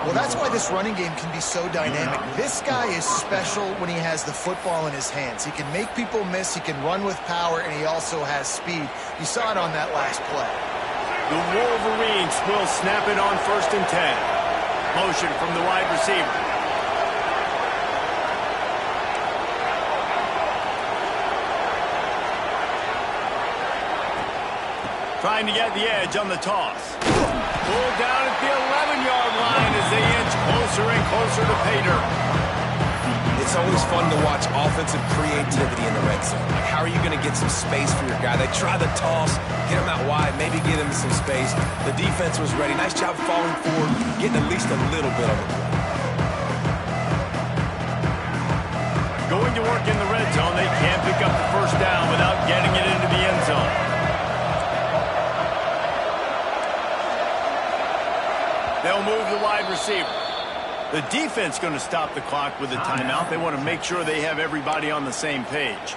Well, that's why this running game can be so dynamic. This guy is special when he has the football in his hands. He can make people miss, he can run with power, and he also has speed. You saw it on that last play. The Wolverines will snap it on 1st and 10. Motion from the wide receiver. Trying to get the edge on the toss. Pulled down at the 11-yard line as they inch closer and closer to pay dirt. It's always fun to watch offensive creativity in the red zone. Like, how are you going to get some space for your guy? They try the toss, get him out wide, maybe get him some space. The defense was ready. Nice job falling forward, getting at least a little bit on the play. Going to work in the red zone, they can't pick up the 1st down without getting it into the end zone. they'll move the wide receiver. The defense going to stop the clock with a timeout. They want to make sure they have everybody on the same page.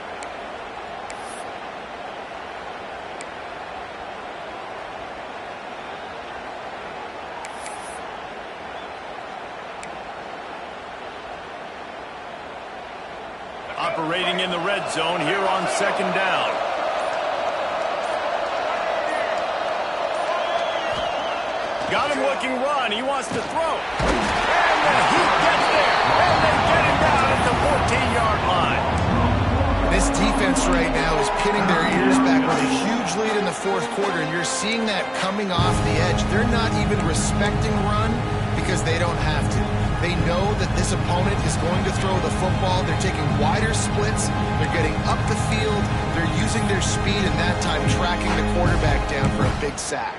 Operating in the red zone here on second down. Got him looking run. He wants to throw. And he gets there. And they get him down at the 14-yard line. This defense right now is pinning their ears back with a huge lead in the fourth quarter, and you're seeing that coming off the edge. They're not even respecting run because they don't have to. They know that this opponent is going to throw the football. They're taking wider splits. They're getting up the field. They're using their speed, and that time tracking the quarterback down for a big sack.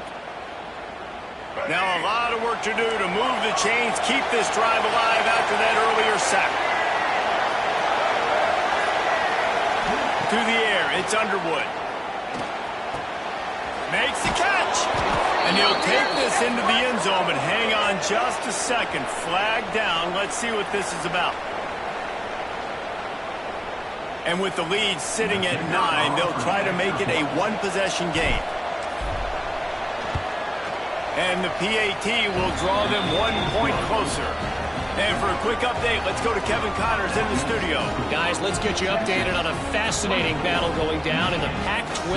Now a lot of work to do to move the chains, keep this drive alive after that earlier sack. Through the air, it's Underwood. Makes the catch. And he'll take this into the end zone, but hang on just a second. Flag down. Let's see what this is about. And with the lead sitting at 9, they'll try to make it a one-possession game. And the PAT will draw them 1 point closer. And for a quick update, let's go to Kevin Connors in the studio. Guys, let's get you updated on a fascinating battle going down in the Pac-12.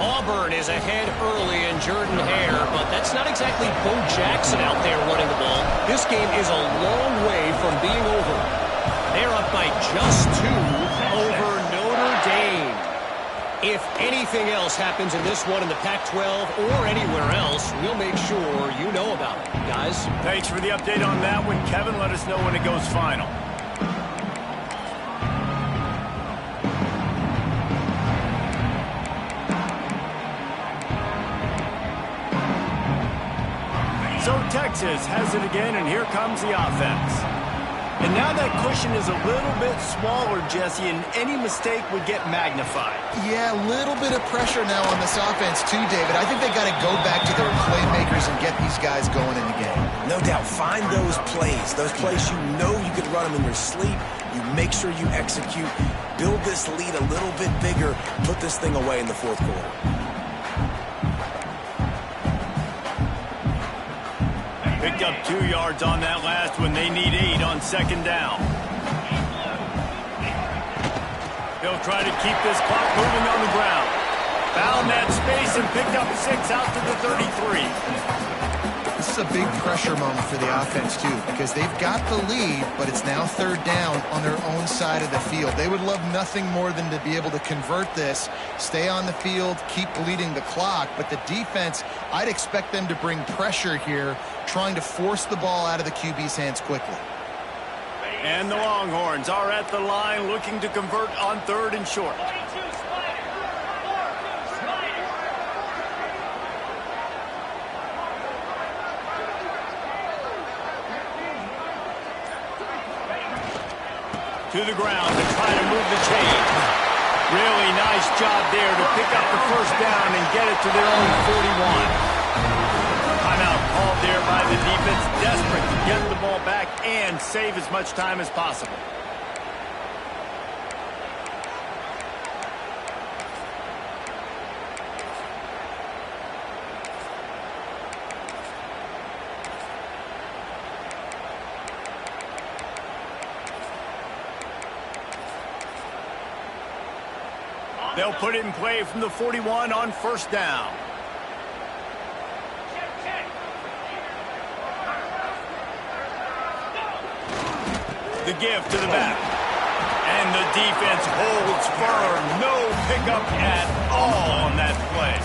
Auburn is ahead early in Jordan Hare, but that's not exactly Bo Jackson out there running the ball. This game is a long way from being over. They're up by just 2 over Notre Dame. If anything else happens in this one in the Pac-12 or anywhere else, we'll make sure you know about it, guys. Thanks for the update on that one, Kevin. Let us know when it goes final. So Texas has it again, and here comes the offense. And now that cushion is a little bit smaller, Jesse, and any mistake would get magnified. Yeah, a little bit of pressure now on this offense too, David. I think they got to go back to their playmakers and get these guys going in the game. No doubt. Find those plays you know you could run them in your sleep. You make sure you execute. Build this lead a little bit bigger. Put this thing away in the fourth quarter. Picked up 2 yards on that last one. They need 8 on second down. They'll try to keep this clock moving on the ground. Found that space and picked up 6 out to the 33. This is a big pressure moment for the offense, too, because they've got the lead, but it's now third down on their own side of the field. They would love nothing more than to be able to convert this, stay on the field, keep bleeding the clock. But the defense, I'd expect them to bring pressure here, trying to force the ball out of the QB's hands quickly. And the Longhorns are at the line looking to convert on third and short. To the ground to try to move the chain. Really nice job there to pick up the first down and get it to their own 41. Timeout called there by the defense, desperate to get the ball back and save as much time as possible. They'll put it in play from the 41 on first down. The give to the back. And the defense holds firm. No pickup at all on that play.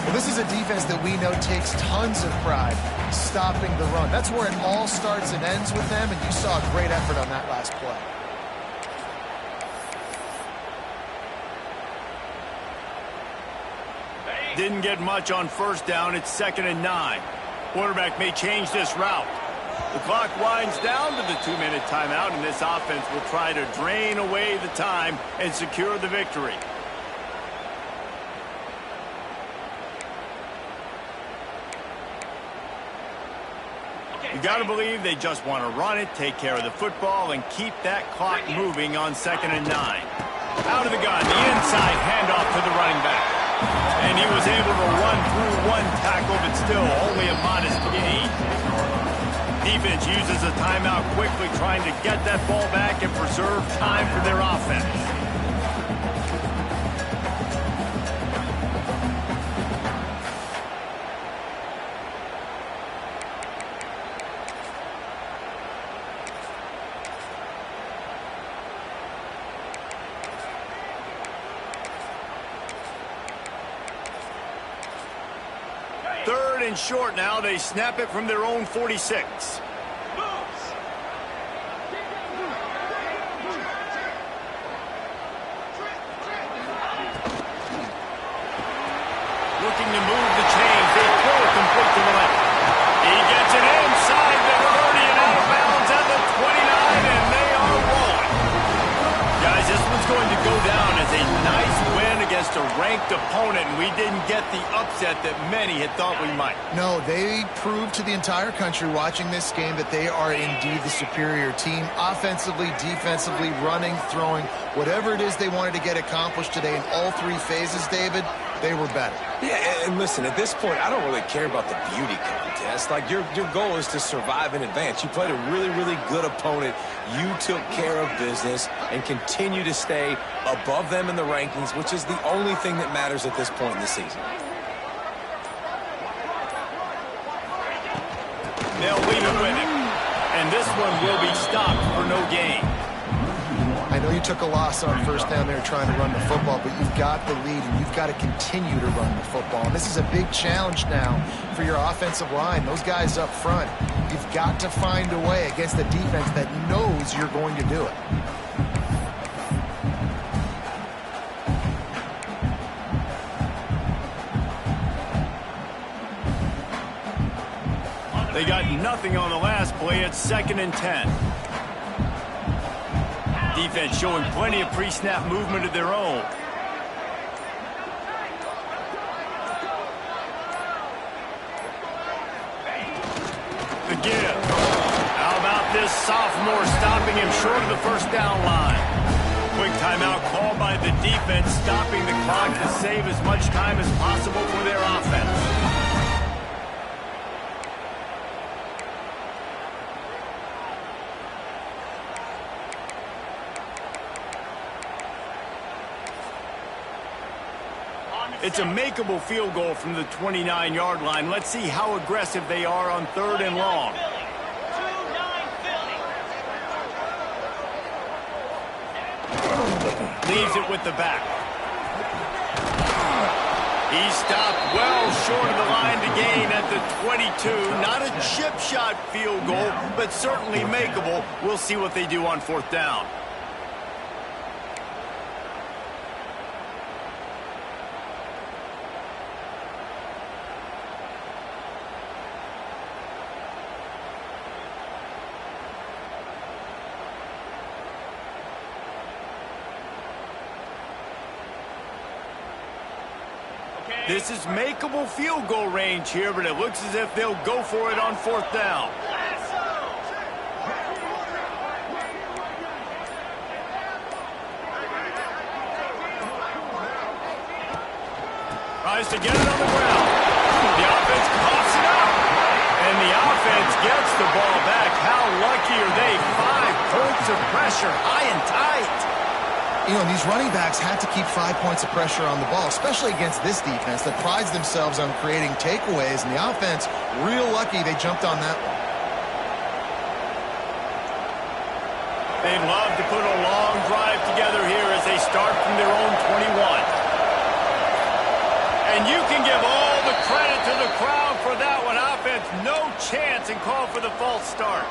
Well, this is a defense that we know takes tons of pride stopping the run. That's where it all starts and ends with them, and you saw a great effort on that last play. Didn't get much on first down. It's 2nd and 9. Quarterback may change this route. The clock winds down to the 2-minute timeout, and this offense will try to drain away the time and secure the victory. You got to believe they just want to run it, take care of the football, and keep that clock moving on 2nd and 9. Out of the gun, the inside handoff to the running back. And he was able to run through one tackle, but still only a modest gain. Defense uses a timeout quickly, trying to get that ball back and preserve time for their offense. Third and short now. They snap it from their own 46. Looking to move the chains. They throw it complete to the left. He gets it inside the 30 and out of bounds at the 29, and they are rolling. Guys, this one's going to go down as a nice win against a ranked opponent, and we didn't get the upset that many had thought we might. No, they proved to the entire country watching this game that they are indeed the superior team. Offensively, defensively, running, throwing, whatever it is they wanted to get accomplished today in all three phases, David, they were better. Yeah, and listen, at this point, I don't really care about the beauty contest. Like, your goal is to survive and advance. You played a really, really good opponent. You took care of business and continue to stay above them in the rankings, which is the only thing that matters at this point in the season. They'll leave it with him. And this one will be stopped for no gain. I know you took a loss on first down there trying to run the football, but you've got the lead, and you've got to continue to run the football. And this is a big challenge now for your offensive line. Those guys up front, you've got to find a way against the defense that knows you're going to do it. They got nothing on the last play. It's 2nd and 10. Defense showing plenty of pre-snap movement of their own. The give. How about this sophomore stopping him short of the first down line? Quick timeout called by the defense, stopping the clock to save as much time as possible for their offense. It's a makeable field goal from the 29-yard line. Let's see how aggressive they are on 3rd and long. Leaves it with the back. He stopped well short of the line to gain at the 22. Not a chip shot field goal, but certainly makeable. We'll see what they do on 4th down. This is makeable field goal range here, but it looks as if they'll go for it on 4th down. Tries to get it on the ground. The offense coughs it up. And the offense gets the ball back. How lucky are they? 5 points of pressure, high and tight. You know, these running backs had to keep 5 points of pressure on the ball, especially against this defense that prides themselves on creating takeaways. And the offense, real lucky they jumped on that one. They'd love to put a long drive together here as they start from their own 21. And you can give all the credit to the crowd for that one. Offense, no chance, and call for the false start.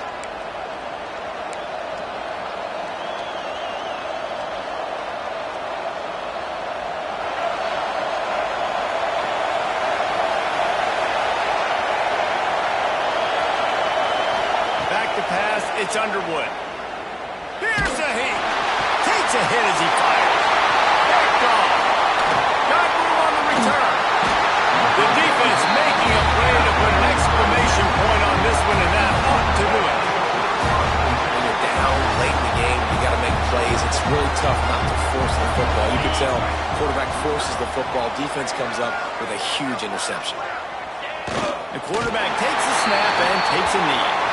It's Underwood. Here's a hit. Takes a hit as he fires. Picked off. Got room on the return. The defense making a play to put an exclamation point on this one, and that tough not to force the football. You could tell quarterback forces the football. Defense comes up with a huge interception. The quarterback takes a snap and takes a knee.